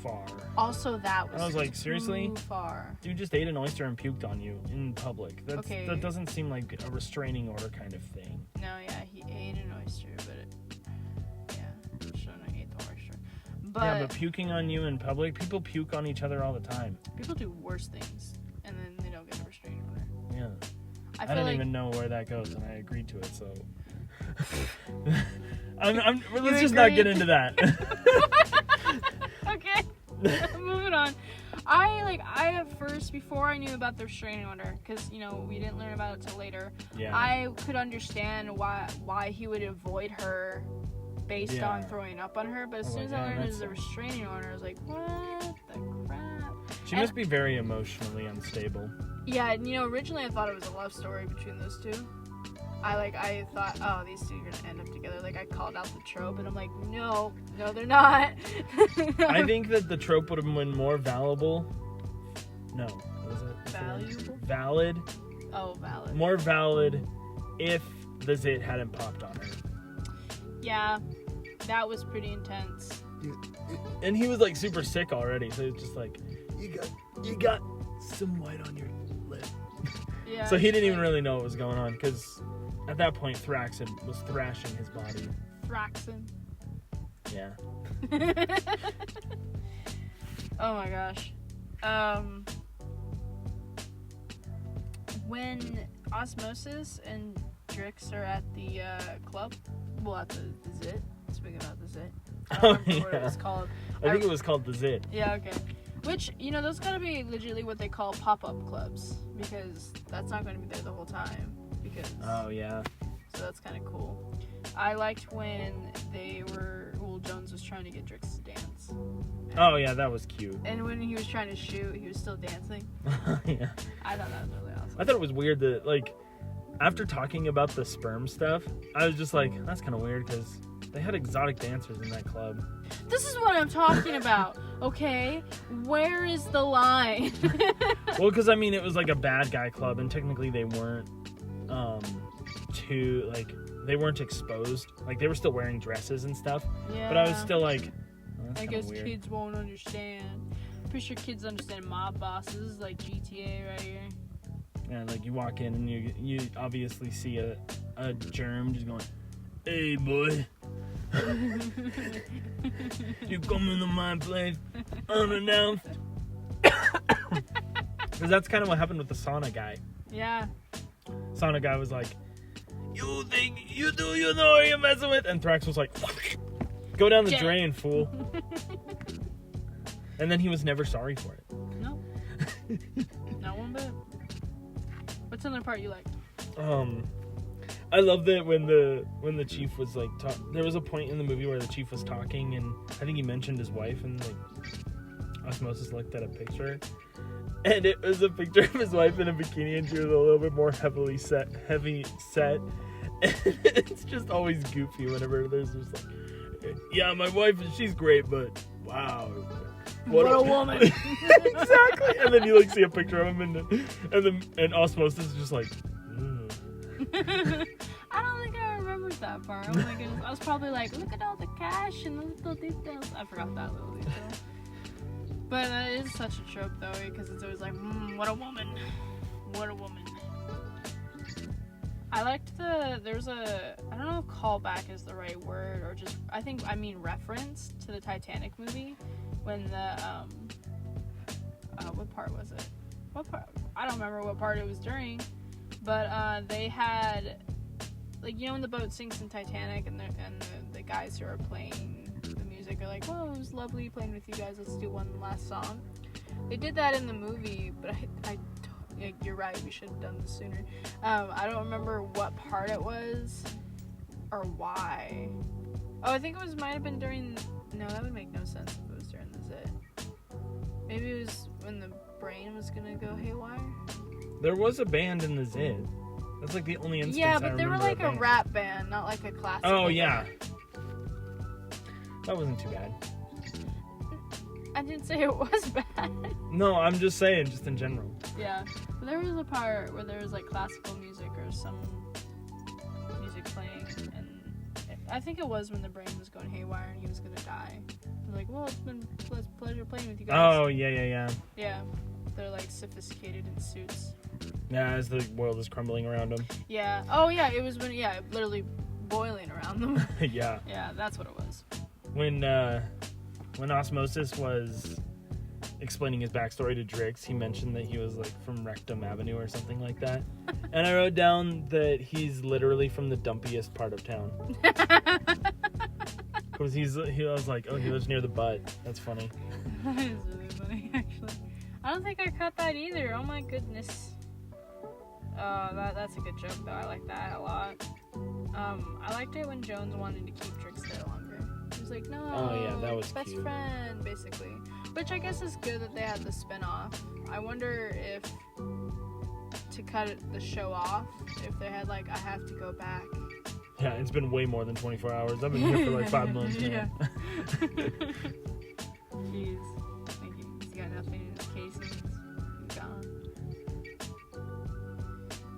B: far.
A: Also, that was
B: I was like, seriously?
A: too far.
B: You just ate an oyster and puked on you in public.
A: Okay.
B: That doesn't seem like a restraining order kind of thing.
A: No, yeah, he ate an oyster, but shouldn't have ate the oyster.
B: Yeah, but puking on you in public, people puke on each other all the time.
A: People do worse things, and then they don't get a restraining order.
B: Yeah.
A: I
B: I
A: feel
B: don't
A: like
B: even know where that goes, and I agreed to it, so.
A: You
B: let's just not get
A: agreed?
B: into that.
A: Okay, moving on. I at first, before I knew about the restraining order, because we didn't learn about it till later.
B: Yeah.
A: I could understand why he would avoid her based on throwing up on her, but as soon as I learned it was a restraining order, I was like, what the crap?
B: She must be very emotionally unstable.
A: Yeah, and originally I thought it was a love story between those two. I thought, oh, these two are gonna end up together. Like, I called out the trope, and I'm like, no, they're not.
B: I think that the trope would have been more valuable. No, was it
A: Valuable?
B: valid?
A: Oh, valid.
B: More valid if the zit hadn't popped on her.
A: Yeah, that was pretty intense.
B: And he was like super sick already, so it's just like, you got some white on your lip.
A: Yeah.
B: So he didn't even really know what was going on, because at that point Thraxon was thrashing his body.
A: Thraxon.
B: Yeah.
A: Oh my gosh. When Osmosis and Drix are at the club, well, at the Zit, speaking about the Zit, I don't remember what it was called.
B: I think it was called the Zit.
A: Yeah, okay. Which, those gotta be legitimately what they call pop-up clubs, because that's not gonna be there the whole time.
B: Oh, yeah.
A: So that's kind of cool. I liked when Jones was trying to get Drix to dance.
B: Oh, yeah, that was cute.
A: And when he was trying to shoot, he was still dancing.
B: Yeah.
A: I thought that was really awesome.
B: I thought it was weird that, like, after talking about the sperm stuff, I was just like, that's kind of weird, because they had exotic dancers in that club.
A: This is what I'm talking about, okay? Where is the line?
B: Well, because, I mean, it was like a bad guy club, and technically they weren't, they weren't exposed. Like, they were still wearing dresses and stuff.
A: Yeah.
B: But I was still like,
A: I guess
B: weird.
A: Kids won't understand. Pretty sure kids understand mob bosses, like GTA right here.
B: Yeah, like, you walk in and you obviously see a germ just going, hey, boy. You come into my place unannounced. Because that's kind of what happened with the sauna guy.
A: Yeah.
B: Sauna guy was like, you think you know who you're messing with? And Thrax was like, go down the drain, fool. And then he was never sorry for it.
A: No. Not one bit. What's another part you liked?
B: I love that when the chief was like, there was a point in the movie where the chief was talking, and I think he mentioned his wife, and like Osmosis looked at a picture, and it was a picture of his wife in a bikini, and she was a little bit more heavy set. And it's just always goofy whenever there's just like, yeah, my wife, she's great, but wow.
A: What a woman.
B: Exactly. And then you like see a picture of him, and Osmosis is just like,
A: I don't think I remembered that part. Oh my goodness. I was probably like, look at all the cash and the little details. I forgot that little detail. But it is such a trope though, because it's always like, what a woman. What a woman. I liked there's a, I don't know if callback is the right word, or just, I mean reference to the Titanic movie, when the, what part was it? What part? I don't remember what part it was during, but they had, like, when the boat sinks in Titanic, and the guys who are playing the music are like, well, it was lovely playing with you guys, let's do one last song. They did that in the movie, but you're right, we should have done this sooner. I don't remember what part it was, or why. Oh, I think it might have been during, no, that would make no sense if it was during the Zit. Maybe it was when the brain was gonna go haywire?
B: There was a band in the Zit. That's like the only instance.
A: Yeah, but they were like a rap band, not like a classical.
B: Oh, yeah.
A: band.
B: That wasn't too bad.
A: I didn't say it was bad.
B: No, I'm just saying, just in general.
A: Yeah. But there was a part where there was like classical music or some music playing, and I think it was when the brain was going haywire and he was gonna die. They're like, well, it's been a pleasure playing with you guys.
B: Oh, yeah.
A: Yeah. They're like sophisticated in suits.
B: Yeah, as the world is crumbling around them.
A: Yeah. Oh, yeah, it was when, literally boiling around them.
B: Yeah.
A: Yeah, that's what it was.
B: When Osmosis was explaining his backstory to Drix, he mentioned that he was like from Rectum Avenue or something like that. And I wrote down that he's literally from the dumpiest part of town. Because he was like, oh, he lives near the butt. That's funny.
A: That is really funny, actually. I don't think I caught that either. Oh my goodness. That's a good joke though. I like that a lot. I liked it when Jones wanted to keep Drix there longer. He was like, no,
B: oh yeah, that was
A: best
B: cute.
A: friend, basically. Which I guess is good that they had the spin-off. I wonder if, to cut the show off, if they had like, I have to go back.
B: Yeah, it's been way more than 24 hours. I've been here for like 5 months now.
A: Yeah. Jeez. He's got nothing in his casings. He's gone.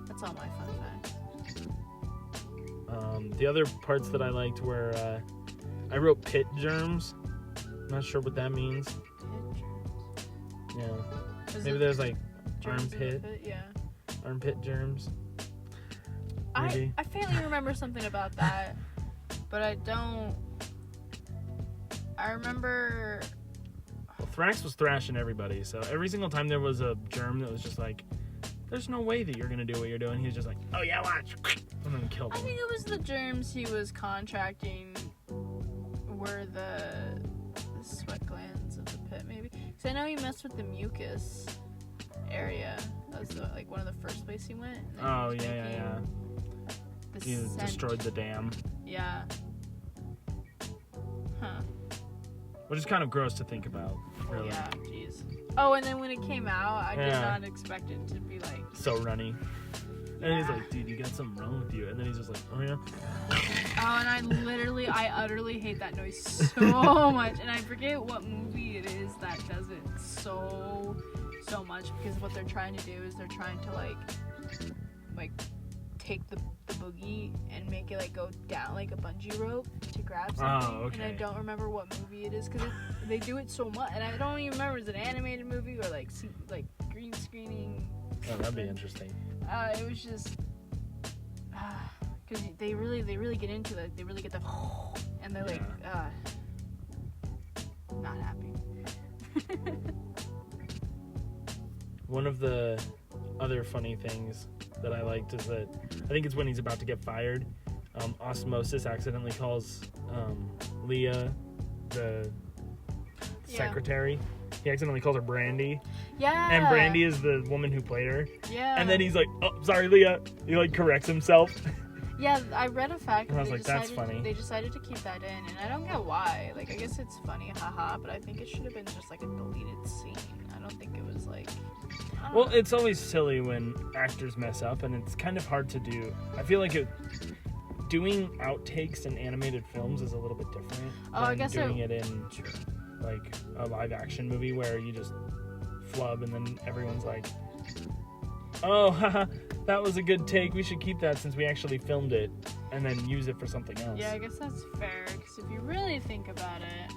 A: That's all my fun facts.
B: The other parts that I liked were, I wrote pit germs. Not sure what that means.
A: Pit germs.
B: Yeah. Maybe there's like armpit.
A: Yeah.
B: Armpit germs.
A: I faintly remember something about that, but I don't. I remember.
B: Well, Thrax was thrashing everybody, so every single time there was a germ that was just like, there's no way that you're gonna do what you're doing, he was just like, oh yeah, watch, and then killed
A: I
B: him.
A: think it was the germs he was contracting were the sweat glands of the pit, maybe. Because I know he messed with the mucus area. That was like one of the first places he went.
B: Oh, yeah. He destroyed the dam.
A: Yeah. Huh.
B: Which is kind of gross to think about, really.
A: Yeah, jeez. Oh, and then when it came out, I did not expect it to be like...
B: so runny. And he's like, dude, you got something wrong with you. And then he's just like, oh, yeah.
A: Oh, and I utterly hate that noise so much. And I forget what movie it is that does it so much. Because what they're trying to do is they're trying to, like take the boogie and make it, like, go down like a bungee rope to grab something.
B: Oh, okay.
A: And I don't remember what movie it is because they do it so much. And I don't even remember, is it an animated movie or, like green screening?
B: Oh, that'd be interesting.
A: It was just... because they really get into it. They really get the... and they're like, not happy.
B: One of the other funny things that I liked is that I think it's when he's about to get fired. Osmosis accidentally calls Leah, the secretary. He accidentally calls her Brandy.
A: Yeah.
B: And Brandy is the woman who played her.
A: Yeah.
B: And then he's like, oh, sorry, Leah. He, like, corrects himself.
A: Yeah, I read a fact.
B: And I was like, that's funny.
A: They decided to keep that in, and I don't get why. Like, I guess it's funny, haha, but I think it should have been just, like, a deleted scene. I don't think it was, like...
B: Well, it's always silly when actors mess up, and it's kind of hard to do. I feel like doing outtakes in animated films is a little bit different than doing it in, like, a live-action movie where you just flub, and then everyone's like, oh, haha, that was a good take. We should keep that since we actually filmed it, and then use it for something else.
A: Yeah, I guess that's fair, because if you really think about it,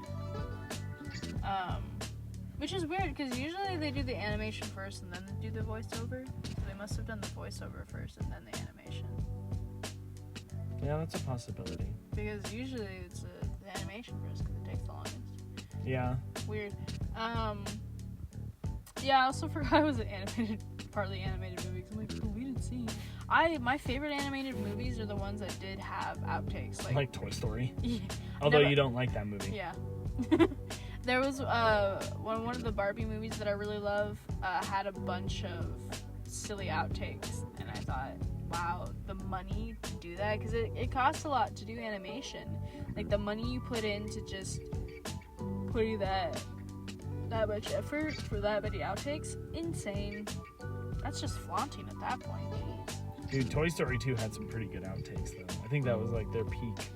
A: which is weird, because usually they do the animation first and then they do the voiceover. So they must have done the voiceover first and then the animation.
B: Yeah, that's a possibility.
A: Because usually it's the animation first, because it takes the longest.
B: Yeah.
A: Weird. Yeah, I also forgot it was an animated, partly animated movie, because I'm like, deleted scene. My favorite animated movies are the ones that did have outtakes. Like
B: Toy Story.
A: Yeah.
B: Although you don't like that movie.
A: Yeah. There was one of the Barbie movies that I really love had a bunch of silly outtakes, and I thought, wow, the money to do that, because it costs a lot to do animation. Like, the money you put into just putting that much effort for that many outtakes, insane. That's just flaunting at that point. Jeez.
B: Dude, Toy Story 2 had some pretty good outtakes, though. I think that was, like, their peak.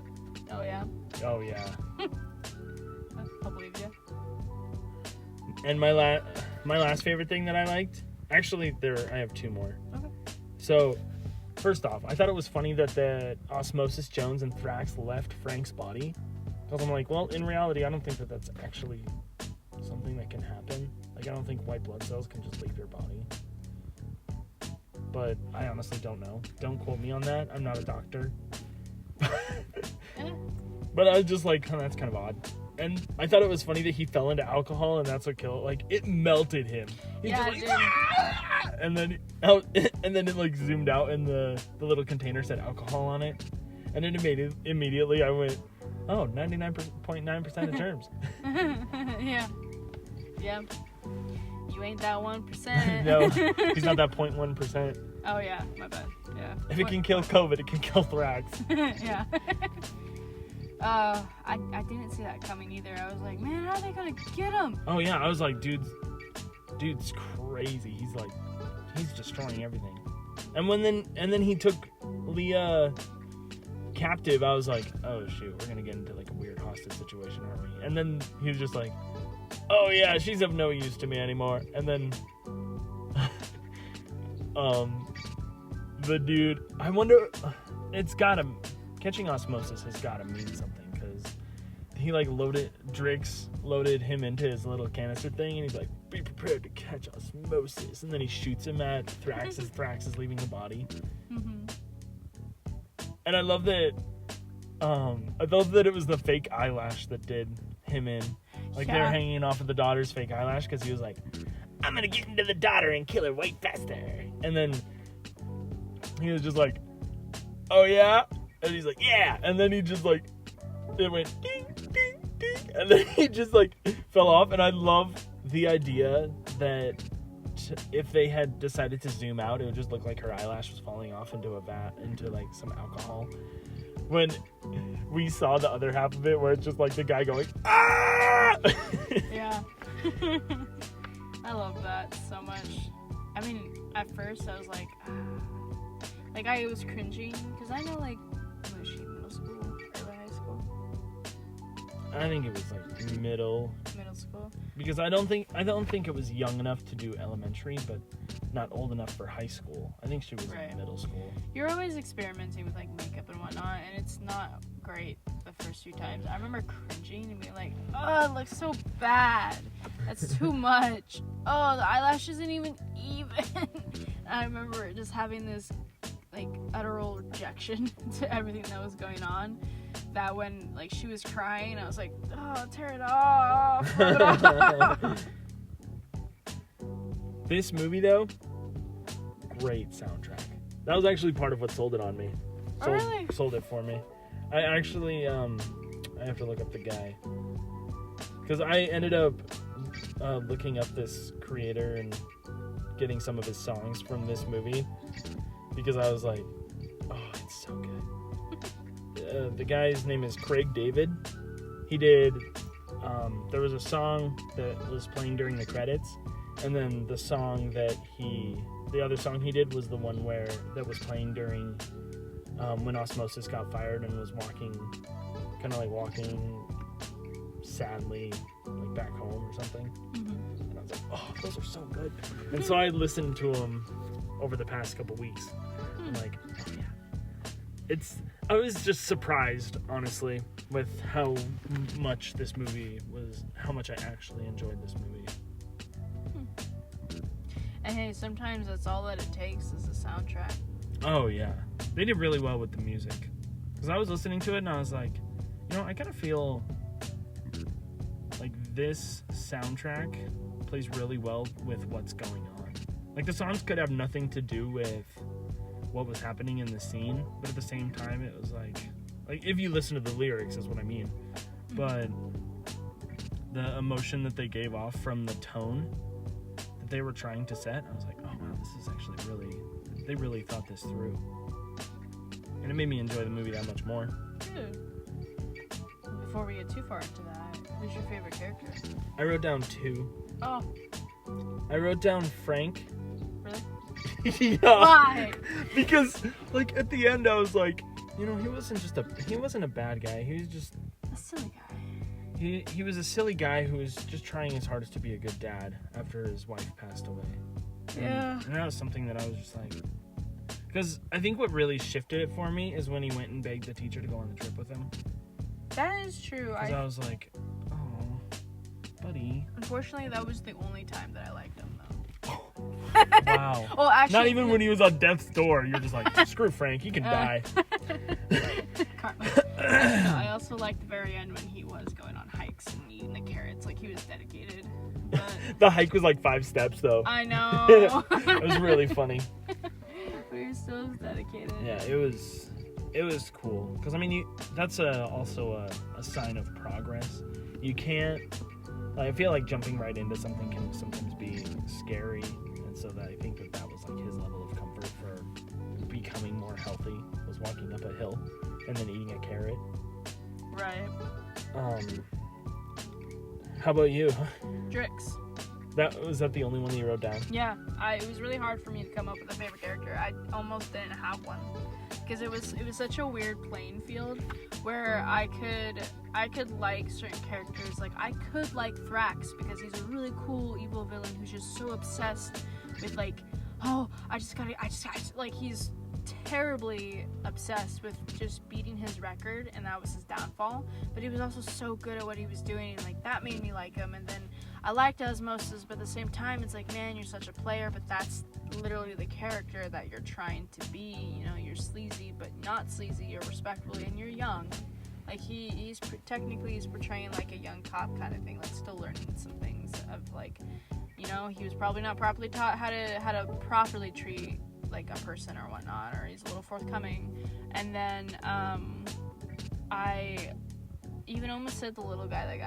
A: Oh, yeah?
B: Oh, yeah.
A: I'll believe you.
B: And my last favorite thing that I liked, actually, I have two more.
A: Okay.
B: So, first off, I thought it was funny that the Osmosis Jones and Thrax left Frank's body. Because I'm like, well, in reality, I don't think that that's actually something that can happen. Like, I don't think white blood cells can just leave your body. But I honestly don't know. Don't quote me on that. I'm not a doctor. But I was just like, oh, that's kind of odd. And I thought it was funny that he fell into alcohol and that's what killed it. Like, it melted him. He just like, ah! And then it like zoomed out and the little container said alcohol on it. And then immediately I went, oh, 99.9% of germs.
A: Yeah. Yeah. You ain't that 1%.
B: No, he's not that 0.1%.
A: Oh, yeah, my bad. Yeah.
B: If it can kill COVID, it can kill Thrax.
A: Yeah. I didn't see that coming either. I was like, man, how are they gonna get him?
B: Oh yeah, I was like, dude's crazy. He's destroying everything. And then he took Leah captive. I was like, oh shoot, we're gonna get into like a weird hostage situation, aren't we? And then he was just like, oh yeah, she's of no use to me anymore. And then the dude, I wonder, catching osmosis has gotta mean something, because he like loaded him into his little canister thing, and he's like, be prepared to catch osmosis, and then he shoots him at Thrax as Thrax is leaving the body.
A: Mm-hmm.
B: And I love that it was the fake eyelash that did him in. Like, they were hanging off of the daughter's fake eyelash, because he was like, I'm gonna get into the daughter and kill her way faster. And then he was just like, oh yeah? And he's like, yeah! And then he just like, it went ding, ding, And then he just like fell off. And I love the idea that if they had decided to zoom out, it would just look like her eyelash was falling off into a vat, into like some alcohol. When we saw the other half of it, where it's just like the guy going, ah!
A: Yeah. I love that so much. I mean, at first I was like, like I was cringing because I know like, was she middle school, early high school?
B: I think it was like middle
A: School.
B: Because I don't think it was young enough to do elementary, but not old enough for high school. I think she was in middle school.
A: You're always experimenting with like makeup and whatnot, and it's not great the first few times. I remember cringing and being like, oh, it looks so bad. That's too much. Oh, the eyelash isn't even even. I remember just having this like utteral rejection to everything that was going on. That when like she was crying, I was like, oh, tear it off. Rub it off.
B: This movie though, great soundtrack. That was actually part of what sold it on me. Sold it for me. I actually I have to look up the guy, because I ended up looking up this creator and getting some of his songs from this movie, because I was like, oh, it's so good. The guy's name is Craig David. He did, there was a song that was playing during the credits, and then the other song he did was the one that was playing during, when Osmosis got fired and was walking sadly, like back home or something. Mm-hmm. And I was like, oh, those are so good. And so I listened to them over the past couple weeks. I'm like, oh yeah. I was just surprised, honestly, with how much I actually enjoyed this movie.
A: And hey, sometimes that's all that it takes is a soundtrack.
B: Oh yeah, they did really well with the music. Because I was listening to it and I was like, I kind of feel like this soundtrack plays really well with what's going on. Like the songs could have nothing to do with what was happening in the scene, but at the same time it was like if you listen to the lyrics is what I mean, but the emotion that they gave off from the tone that they were trying to set, I was like, oh wow, this is actually they really thought this through, and it made me enjoy the movie that much more.
A: Before we get too far into that, who's your favorite character?
B: I wrote down 2.
A: Oh.
B: I wrote down Frank.
A: Really?
B: Yeah.
A: Why?
B: Because like at the end I was like, he wasn't a bad guy. He was just
A: a silly guy.
B: He was a silly guy who was just trying his hardest to be a good dad after his wife passed away.
A: Yeah.
B: And that was something that I was just like, because I think what really shifted it for me is when he went and begged the teacher to go on the trip with him.
A: That is true.
B: Because I was like, oh, buddy.
A: Unfortunately, that was the only time that I liked him, though.
B: Wow.
A: Well, actually,
B: not even when he was on death's door. You're just like, screw Frank, he can die.
A: I also liked the very end when he was going on hikes and eating the carrots. Like, he was dedicated. But
B: the hike was like 5 steps, though.
A: I know.
B: It was really funny.
A: But he was still dedicated.
B: Yeah, it was cool. Because, I mean, that's also a sign of progress. You can't... I feel like jumping right into something can sometimes be scary. And so I think that was like his level of comfort for becoming more healthy, was walking up a hill and then eating a carrot.
A: Right.
B: How about you?
A: Drix.
B: Was that the only one that you wrote down?
A: Yeah, it was really hard for me to come up with a favorite character. I almost didn't have one because it was such a weird playing field where I could like certain characters. Like I could like Thrax because he's a really cool evil villain who's just so obsessed with like, oh, I just like he's terribly obsessed with just beating his record, and that was his downfall. But he was also so good at what he was doing, and like that made me like him. And then I liked Osmosis, but at the same time it's like, man, you're such a player, but that's literally the character that you're trying to be. You know, you're sleazy but not sleazy, you're respectful, and you're young. Like he's portraying like a young cop kind of thing, like still learning some things of like, you know, he was probably not properly taught how to properly treat like a person or whatnot, or he's a little forthcoming. And then even almost said the little guy that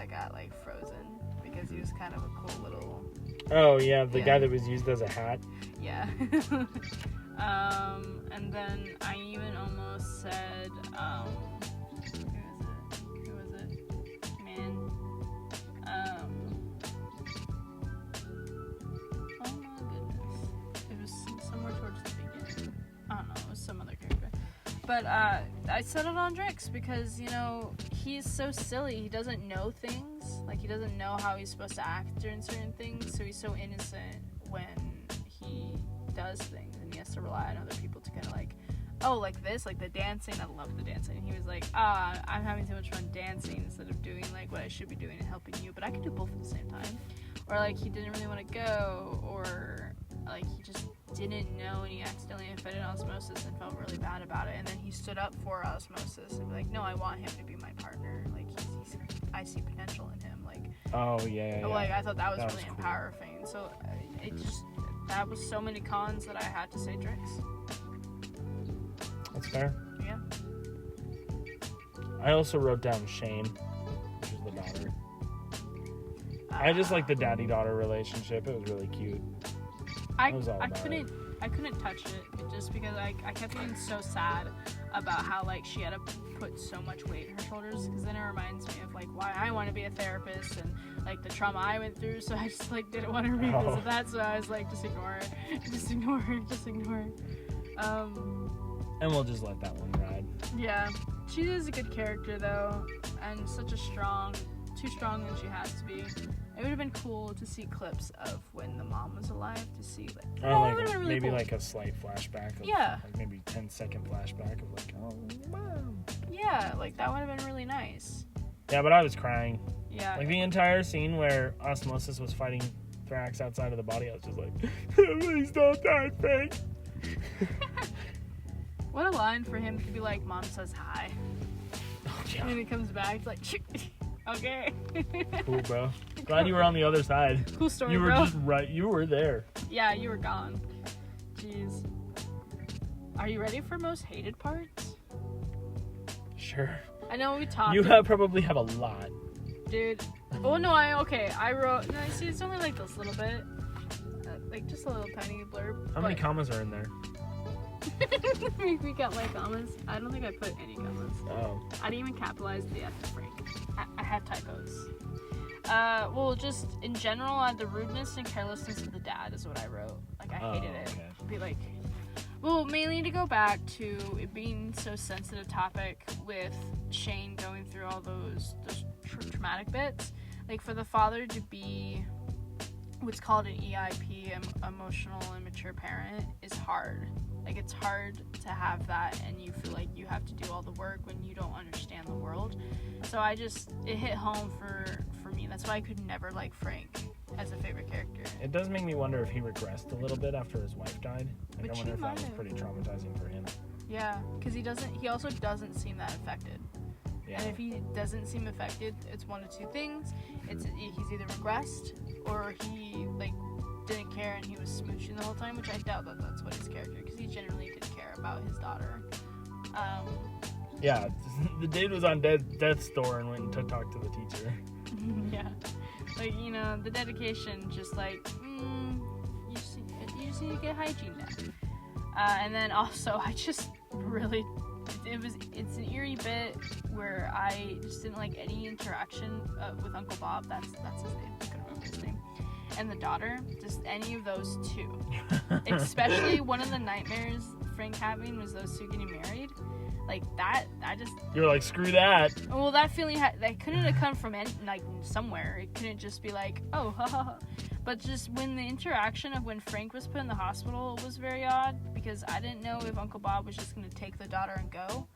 A: got like frozen because he was kind of a cool little.
B: Oh yeah, the guy that was used as a hat.
A: Yeah. And then I even almost said who was it? Man. Oh my goodness. It was somewhere towards the beginning. I don't know, it was some other character. But I settled on Drix because, you know, he's so silly. He doesn't know things. Like, he doesn't know how he's supposed to act during certain things, so he's so innocent when he does things, and he has to rely on other people to kind of like, oh, like this, like the dancing. I love the dancing. And he was like, I'm having too much fun dancing instead of doing like what I should be doing and helping you, but I can do both at the same time. Or like he didn't really want to go, or like he just didn't know and he accidentally offended Osmosis and felt really bad about it, and then he stood up for Osmosis and be like, no, I want him to be my partner. Like I see potential in him. Like,
B: oh yeah.
A: Like I thought that was really
B: cool.
A: empowering. So that was so many cons that I had to say Drix.
B: That's fair.
A: Yeah.
B: I also wrote down Shane, which is the daughter. I just like the daddy-daughter relationship. It was really cute.
A: I couldn't touch it just because I kept getting so sad about how like she had to put so much weight in her shoulders, because then it reminds me of like why I want to be a therapist and like the trauma I went through, so I just like didn't want to revisit that, so I was like, just ignore it.
B: And we'll just let that one ride.
A: Yeah, she is a good character though, and such a too strong than she has to be. It would have been cool to see clips of when the mom was alive, to see like,
B: like maybe cool. Like a slight flashback of, like maybe 10-second flashback of like, oh mom.
A: Yeah, like that would have been really nice.
B: Yeah, but I was crying.
A: Yeah.
B: Like the entire scene where Osmosis was fighting Thrax outside of the body, I was just like, please don't die, Frank.
A: What a line for him to be like, Mom says hi.
B: Oh, yeah.
A: And then he comes back, it's like, okay.
B: Cool, bro. Glad you were on the other side.
A: Cool story,
B: you were
A: bro.
B: Just right. You were there.
A: Yeah, you were gone. Jeez. Are you ready for most hated parts?
B: Sure.
A: I know we talked.
B: You probably have a lot.
A: Dude. Oh, no, I wrote, no, see, it's only like this little bit. Like, just a little tiny blurb.
B: How many commas are in there?
A: We got like commas. I don't think I put any commas.
B: Oh.
A: I didn't even capitalize the F to break. I had typos. Well, just in general, the rudeness and carelessness of the dad is what I wrote. Like, I hated it.
B: Okay.
A: Be like, well, mainly to go back to it being so sensitive topic with Shane going through all those traumatic bits. Like, for the father to be what's called an EIP, emotional immature parent, is hard. Like, it's hard to have that, and you feel like you have to do all the work when you don't understand the world. So it hit home for me. That's why I could never like Frank as a favorite character.
B: It does make me wonder if he regressed a little bit after his wife died. Like, I wonder if that was pretty traumatizing for him.
A: Yeah, because he also doesn't seem that affected. Yeah. And if he doesn't seem affected, it's one of two things. He's either regressed, or he like didn't care and he was smooching the whole time, which I doubt that that's what his character, because he generally did care about his daughter.
B: Yeah, the dude was on death's door and went to talk to the teacher.
A: Yeah, like, you know, the dedication, just like, you just need to get hygiene down. And then also, I just really, it's an eerie bit where I just didn't like any interaction with Uncle Bob. That's his name. I couldn't remember his name. And the daughter, just any of those two. Especially one of the nightmares Frank having was those two getting married. Like, that,
B: You're like, screw that.
A: Well, that feeling, that couldn't have come from somewhere. It couldn't just be like, oh, ha ha ha. But just when the interaction of when Frank was put in the hospital was very odd, because I didn't know if Uncle Bob was just going to take the daughter and go.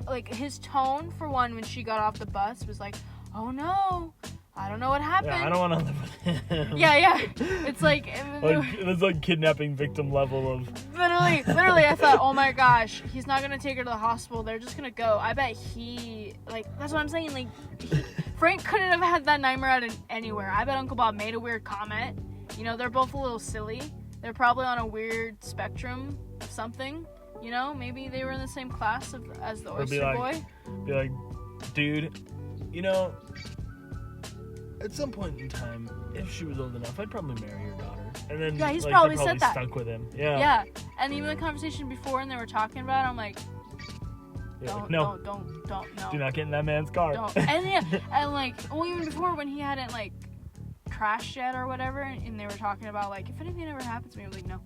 A: Like his tone, for one, when she got off the bus was like, oh no, I don't know what happened.
B: Yeah, I don't want to live with him.
A: Yeah. It's like
B: it's like kidnapping victim level of...
A: Literally, I thought, oh my gosh, he's not going to take her to the hospital. They're just going to go. I bet that's what I'm saying. Like, Frank couldn't have had that nightmare out anywhere. I bet Uncle Bob made a weird comment. You know, they're both a little silly. They're probably on a weird spectrum of something. You know, maybe they were in the same class as the oyster boy.
B: Be like, dude. At some point in time, if she was old enough, I'd probably marry your daughter. And then
A: Yeah, he's
B: they
A: probably said that.
B: stuck with him. Yeah.
A: Yeah. And even the conversation before, and they were talking about it, I'm like, don't,
B: no.
A: don't, no.
B: Do not get in that man's car.
A: Don't. And yeah, and like, well, even before when he hadn't like crashed yet or whatever, and they were talking about like, if anything ever happens to me, I was like, no.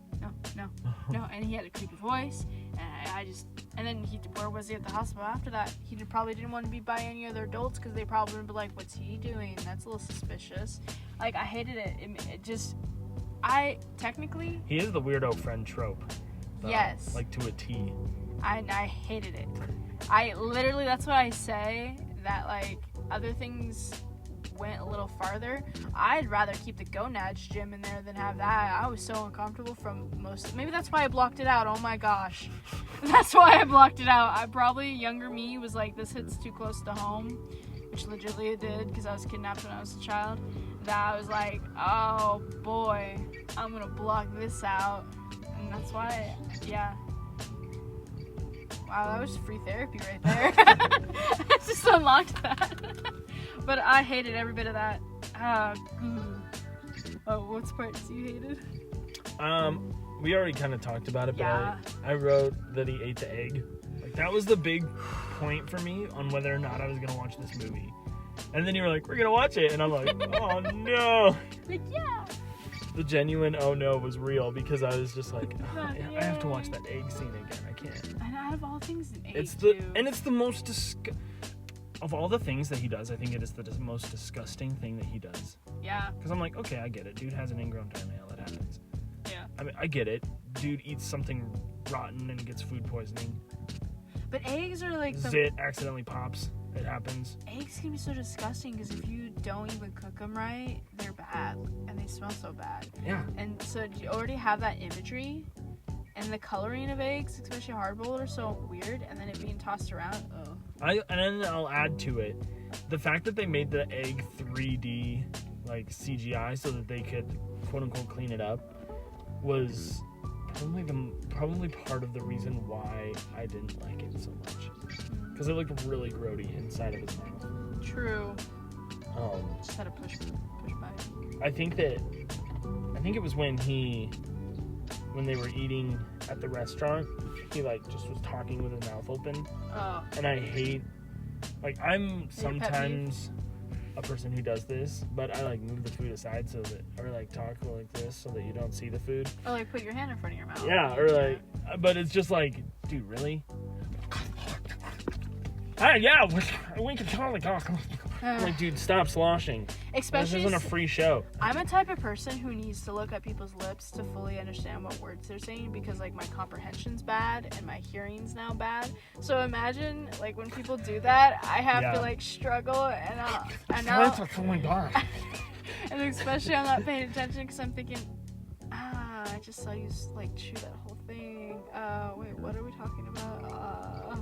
A: And he had a creepy voice, and I just, and then where was he at the hospital after that? He probably didn't want to be by any other adults because they probably would be like, what's he doing? That's a little suspicious. Like, I hated it. It just, technically.
B: He is the weirdo friend trope. Though,
A: yes.
B: Like to a T.
A: I hated it. I literally, that's what I say, that like other things went a little farther. I'd rather keep the gonads gym in there than have that. I was so uncomfortable from maybe that's why I blocked it out. Oh my gosh. That's why I blocked it out. Younger me was like, this hits too close to home, which legitimately it did because I was kidnapped when I was a child. That I was like, oh boy, I'm gonna block this out. And that's why, yeah. Wow, that was free therapy right there. I just unlocked that. But I hated every bit of that. What parts you hated?
B: We already kind of talked about it,
A: Yeah.
B: but I wrote that he ate the egg. Like, that was the big point for me on whether or not I was going to watch this movie. And then you were like, we're going to watch it. And I'm like, oh no.
A: Like, yeah.
B: The genuine oh no was real because I was just like, I have to watch that egg scene again. I can't.
A: And out of all things, an egg
B: It's
A: too.
B: it's the most of all the things that he does, I think it is the most disgusting thing that he does.
A: Yeah.
B: Because I'm like, okay, I get it. Dude has an ingrown toenail. That happens.
A: Yeah.
B: I mean, I get it. Dude eats something rotten and gets food poisoning.
A: But eggs are like
B: Zit accidentally pops. It happens.
A: Eggs can be so disgusting because if you don't even cook them right, they're bad. And they smell so bad.
B: Yeah.
A: And so you already have that imagery. And the coloring of eggs, especially hard-boiled, are so weird. And then it being tossed around,
B: And then I'll add to it the fact that they made the egg 3D like CGI so that they could quote unquote clean it up was probably part of the reason why I didn't like it so much, because it looked really grody inside of his mouth.
A: True. Just had to push by.
B: I think it was when they were eating at the restaurant, he like just was talking with his mouth open.
A: Oh.
B: And I hate, like, I'm sometimes a person who does this, but I like move the food aside so that, or like talk like this so that you don't see the food.
A: Or like put your hand in front of your mouth.
B: Yeah, or like, but it's just like, dude, really? Yeah, we can totally talk. I'm like, dude, stop sloshing.
A: Especially,
B: this isn't a free show.
A: I'm a type of person who needs to look at people's lips to fully understand what words they're saying because, like, my comprehension's bad and my hearing's now bad. So imagine, like, when people do that, I have to, like, struggle and
B: Oh my god.
A: and especially I'm not paying attention because I'm thinking, I just saw you, like, chew that whole thing. Wait, what are we talking about?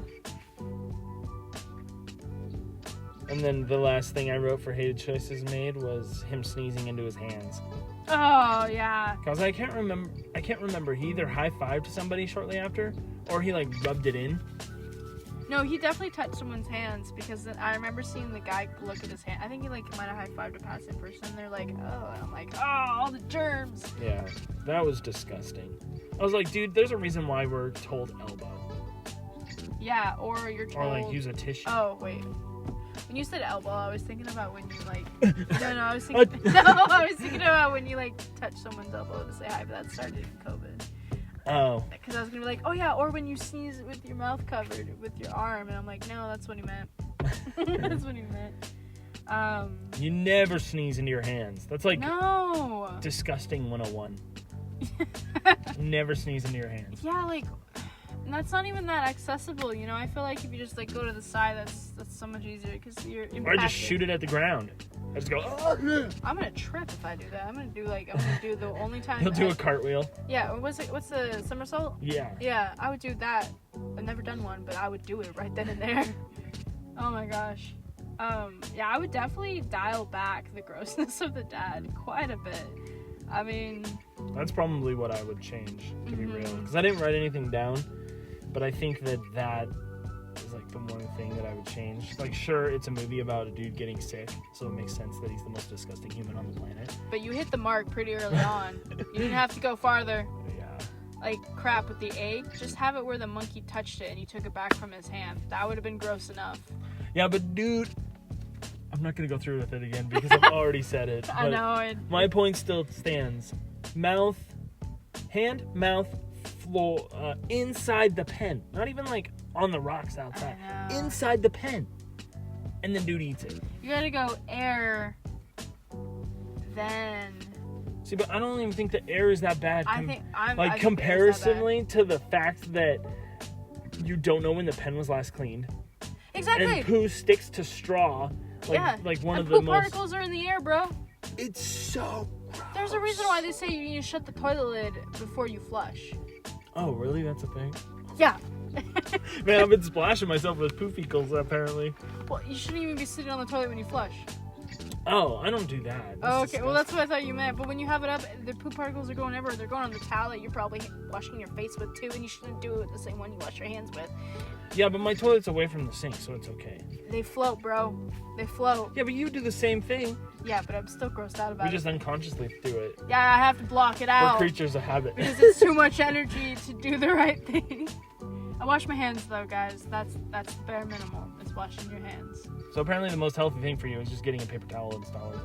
B: And then the last thing I wrote for hated choices made was him sneezing into his hands.
A: Oh, yeah.
B: Cause I can't remember. He either high-fived somebody shortly after, or he like rubbed it in.
A: No, he definitely touched someone's hands because I remember seeing the guy look at his hand. I think he like might have high-fived a passing person. And they're like, oh, and I'm like, oh, all the germs.
B: Yeah, that was disgusting. I was like, dude, there's a reason why we're told elbow.
A: Yeah, or you're told.
B: Or like use a tissue.
A: Oh wait. When you said elbow, I was thinking about when you like. I was thinking about when you like touch someone's elbow to say hi, but that started in COVID.
B: Oh.
A: Because I was gonna be like, oh yeah, or when you sneeze with your mouth covered with your arm, and I'm like, no, that's what he meant. That's what he meant.
B: You never sneeze into your hands. That's like
A: no.
B: Disgusting 101. Never sneeze into your hands.
A: Yeah, like. And that's not even that accessible, you know? I feel like if you just, like, go to the side, that's so much easier, because you're impacted.
B: Or I just shoot it at the ground. I just go, oh!
A: I'm gonna trip if I do that. I'm gonna do the only time...
B: He'll do a cartwhile.
A: Yeah, what's the somersault?
B: Yeah.
A: Yeah, I would do that. I've never done one, but I would do it right then and there. Oh my gosh. Yeah, I would definitely dial back the grossness of the dad quite a bit. I mean...
B: That's probably what I would change, to be real. Because I didn't write anything down. But I think that is like the one thing that I would change. Like, sure, it's a movie about a dude getting sick, so it makes sense that he's the most disgusting human on the planet.
A: But you hit the mark pretty early on. You didn't have to go farther.
B: Yeah.
A: Like, crap, with the egg, just have it where the monkey touched it and you took it back from his hand. That would have been gross enough.
B: Yeah, but dude, I'm not going to go through with it again because I've already said it.
A: I know.
B: My point still stands. Hand, mouth, floor, inside the pen. Not even like on the rocks outside. Inside the pen. And then dude eats it.
A: You gotta go air, then...
B: See, but I don't even think the air is that bad.
A: I think
B: comparatively to the fact that you don't know when the pen was last cleaned.
A: Exactly.
B: And poo sticks to straw. Like one of the most...
A: particles are in the air, bro.
B: It's so gross.
A: There's a reason why they say you need to shut the toilet lid before you flush.
B: Oh, really? That's a thing?
A: Yeah.
B: Man, I've been splashing myself with pooficles, apparently.
A: Well, you shouldn't even be sitting on the toilet when you flush.
B: Oh, I don't do that.
A: Oh, okay. Well, that's what I thought you meant. But when you have it up, the poop particles are going everywhere. They're going on the towel that you're probably washing your face with, too, and you shouldn't do it with the same one you wash your hands with.
B: Yeah, but my toilet's away from the sink, so it's okay.
A: They float, bro. They float.
B: Yeah, but you do the same thing.
A: Yeah, but I'm still grossed out about it.
B: We just unconsciously do it.
A: Yeah, I have to block it out.
B: We're creatures of habit.
A: Because it's too much energy to do the right thing. I wash my hands, though, guys. That's the bare minimum. It's washing your hands.
B: So apparently the most healthy thing for you is just getting a paper towel installer.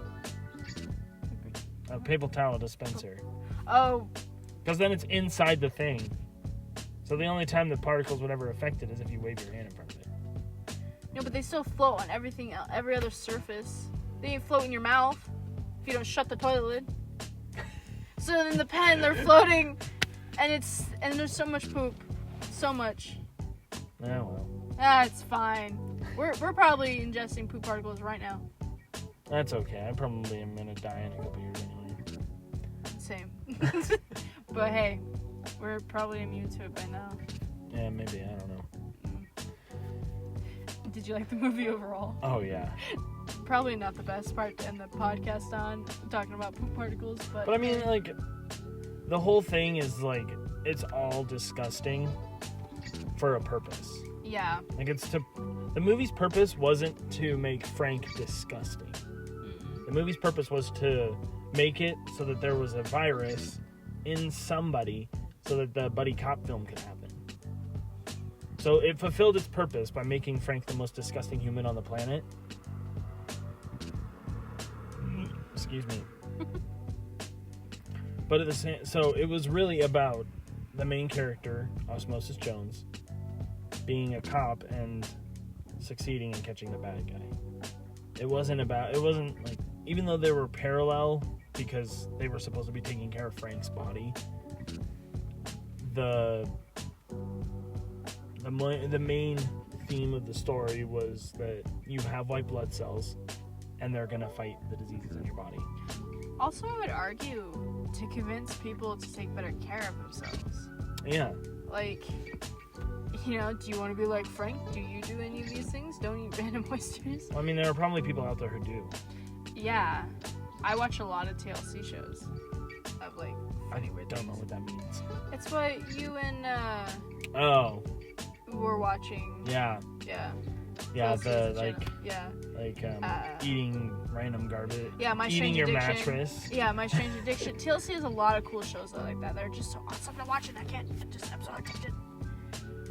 B: A paper towel dispenser.
A: Oh.
B: Because then it's inside the thing. So the only time the particles would ever affect it is if you wave your hand in front of it.
A: No, but they still float on everything, every other surface. They float in your mouth if you don't shut the toilet lid. So in the pen, they're floating, and there's so much poop. So much.
B: Yeah, well.
A: It's fine. We're probably ingesting poop particles right now.
B: That's okay. I probably am gonna die in a couple years anyway.
A: Same. But hey, we're probably immune to it by now.
B: Yeah, maybe. I don't know.
A: Did you like the movie overall?
B: Oh, yeah.
A: Probably not the best part to end the podcast on, talking about poop particles, but...
B: But I mean, like, the whole thing is, like, it's all disgusting for a purpose.
A: Yeah.
B: Like, the movie's purpose wasn't to make Frank disgusting. Mm-mm. The movie's purpose was to make it so that there was a virus in somebody so that the buddy cop film could happen. So it fulfilled its purpose by making Frank the most disgusting human on the planet. Excuse me. But at the same, so it was really about the main character, Osmosis Jones, being a cop and succeeding in catching the bad guy. It wasn't like, even though they were parallel because they were supposed to be taking care of Frank's body, the main theme of the story was that you have white blood cells and they're gonna fight the diseases in your body.
A: Also, I would argue to convince people to take better care of themselves.
B: Yeah.
A: Like, you know, do you want to be like Frank? Do you do any of these things? Don't eat random oysters?
B: I mean, there are probably people out there who do.
A: Yeah. I watch a lot of TLC shows of, like, funny weird
B: things. I don't know what that means.
A: It's what you and,
B: Oh.
A: were watching.
B: Yeah.
A: Yeah.
B: Yeah,
A: TLC
B: eating random garbage.
A: Yeah, My
B: Strange
A: Addiction.
B: Eating your mattress.
A: Yeah, My Strange Addiction. TLC has a lot of cool shows like that. They're just so awesome to watch, and I'm so addicted.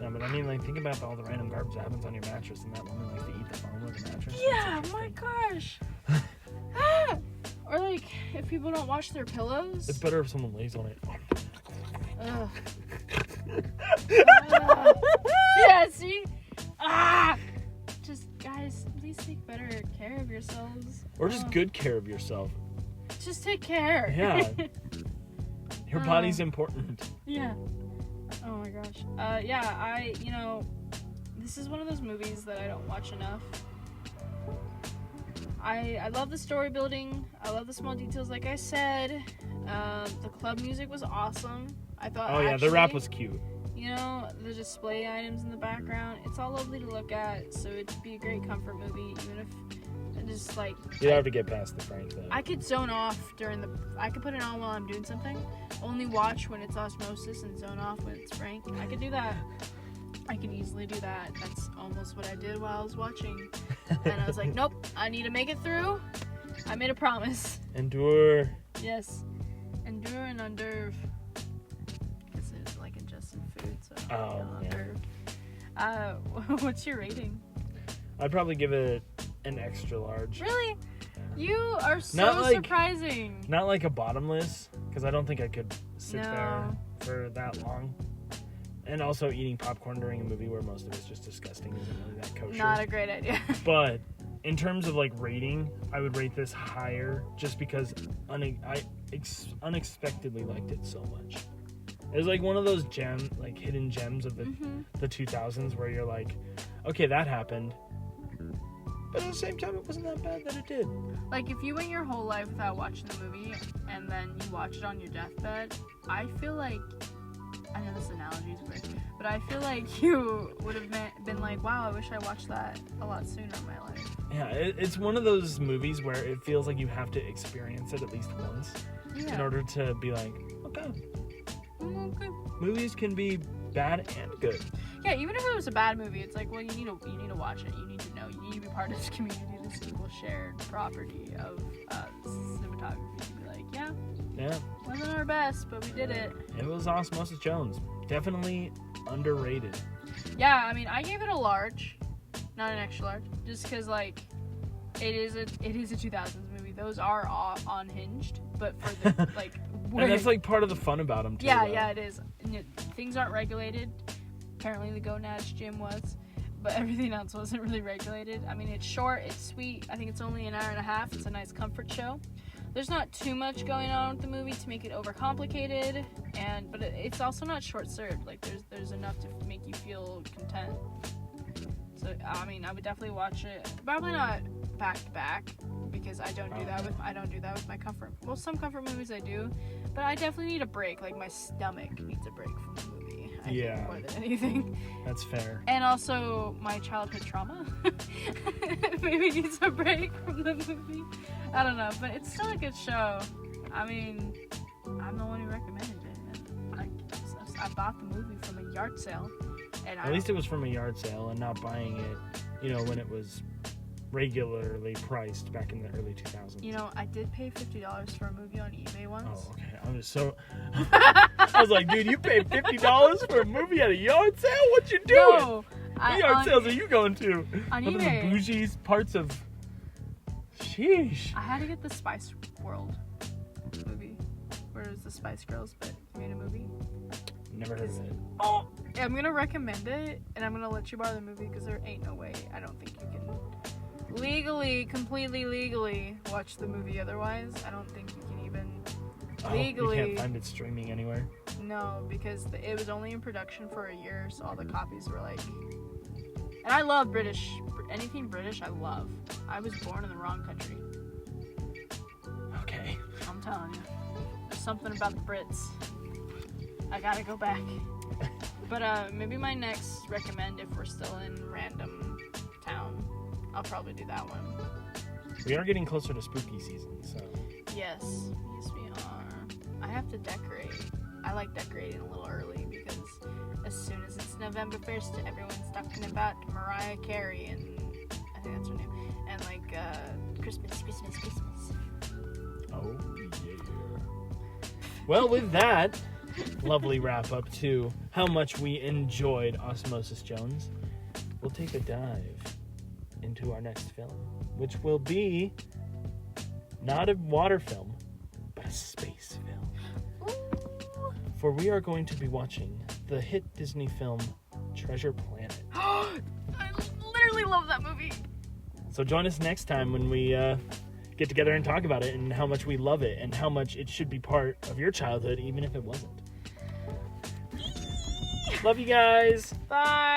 B: Yeah, but I mean, like, think about all the random garbage that happens on your mattress, and that woman likes to eat the foam of the mattress.
A: Yeah, my gosh. Or, like, if people don't wash their pillows.
B: It's better if someone lays on it.
A: Ugh. Yeah, see? Just, guys, please take better care of yourselves.
B: Or just good care of yourself.
A: Just take care.
B: Yeah. Your body's important.
A: Yeah. Oh my gosh. This is one of those movies that I don't watch enough. I love the story building. I love the small details, like I said. The club music was awesome. I thought.
B: Oh yeah, the rap was cute.
A: You know, the display items in the background. It's all lovely to look at. So it'd be a great comfort movie, even if it just like.
B: You have to get past the Frank though.
A: I could zone off I could put it on while I'm doing something. Only watch when it's Osmosis and zone off when it's Frank. I could do that. I can easily do that. That's almost what I did while I was watching. And I was like, nope, I need to make it through. I made a promise.
B: Endure.
A: Yes. Endure and unnerve. Because it's like ingesting food, so unnerve. What's your rating?
B: I'd probably give it an extra large.
A: Really? You are so surprising.
B: Not like a bottomless, because I don't think I could sit there for that long. And also eating popcorn during a movie where most of it's just disgusting isn't really that kosher.
A: Not a great idea.
B: But in terms of like rating, I would rate this higher just because I unexpectedly liked it so much. It was like one of those hidden gems of the 2000s where you're like, okay, that happened. But at the same time, it wasn't that bad that it did.
A: Like, if you went your whole life without watching the movie, and then you watch it on your deathbed, I feel like, I know this analogy is weird, but I feel like you would have been like, wow, I wish I watched that a lot sooner in my life.
B: Yeah, it's one of those movies where it feels like you have to experience it at least once in order to be like, okay. Movies can be bad and good.
A: Yeah, even if it was a bad movie, it's like, well, you need to watch it. You need to know. You need to be part of this community, this equal shared property of cinematography. To be like, yeah, wasn't our best, but we did it.
B: It was Osmosis Jones. Definitely underrated.
A: Yeah, I mean, I gave it a large, not an extra large, just because like it is a 2000s movie. Those are all unhinged, but for the like.
B: And that's like part of the fun about them too.
A: Yeah, it is. Things aren't regulated. Apparently the Gonads gym was, but everything else wasn't really regulated. I mean, it's short, it's sweet. I think it's only an hour and a half. It's a nice comfort show. There's not too much going on with the movie to make it overcomplicated, but it's also not short-served. Like there's enough to make you feel content. So I mean, I would definitely watch it. Probably not back to back because I don't do that with my comfort. Well, some comfort movies I do, but I definitely need a break. Like my stomach needs a break from the movie. I think more than anything.
B: That's fair.
A: And also my childhood trauma maybe needs a break from the movie. I don't know, but it's still a good show. I mean, I'm the one who recommended it. And I bought the movie from a yard sale. And
B: at least it was from a yard sale and not buying it, when it was regularly priced back in the early 2000s.
A: I did pay $50 for a movie on eBay once.
B: Oh, okay. I was like, dude, you paid $50 for a movie at a yard sale? What you doing?
A: No,
B: what yard sales are you going to?
A: On
B: One
A: eBay.
B: of the bougie parts of... Sheesh.
A: I had to get the Spice World movie, where it was the Spice Girls, but made a movie.
B: Never heard of it.
A: Oh, I'm gonna recommend it, and I'm gonna let you borrow the movie because there ain't no way. I don't think you can completely legally watch the movie otherwise. I don't think you can even legally.
B: You can't find it streaming anywhere?
A: No, because it was only in production for a year, so all the copies were like... And I love anything British I love. I was born in the wrong country.
B: Okay.
A: I'm telling you. There's something about the Brits. I gotta go back. But maybe my next recommend, if we're still in random town, I'll probably do that one.
B: We are getting closer to spooky season, so...
A: Yes, we are. I have to decorate. I like decorating a little early because as soon as it's November 1st, everyone's talking about Mariah Carey and I think that's her name. And like Christmas.
B: Oh, yeah. Well, with that lovely wrap up to how much we enjoyed Osmosis Jones, we'll take a dive into our next film, which will be not a water film, but a space film.
A: Ooh.
B: For we are going to be watching the hit Disney film Treasure Planet.
A: I literally love that movie.
B: So join us next time when we get together and talk about it and how much we love it and how much it should be part of your childhood, even if it wasn't. Love you guys.
A: Bye.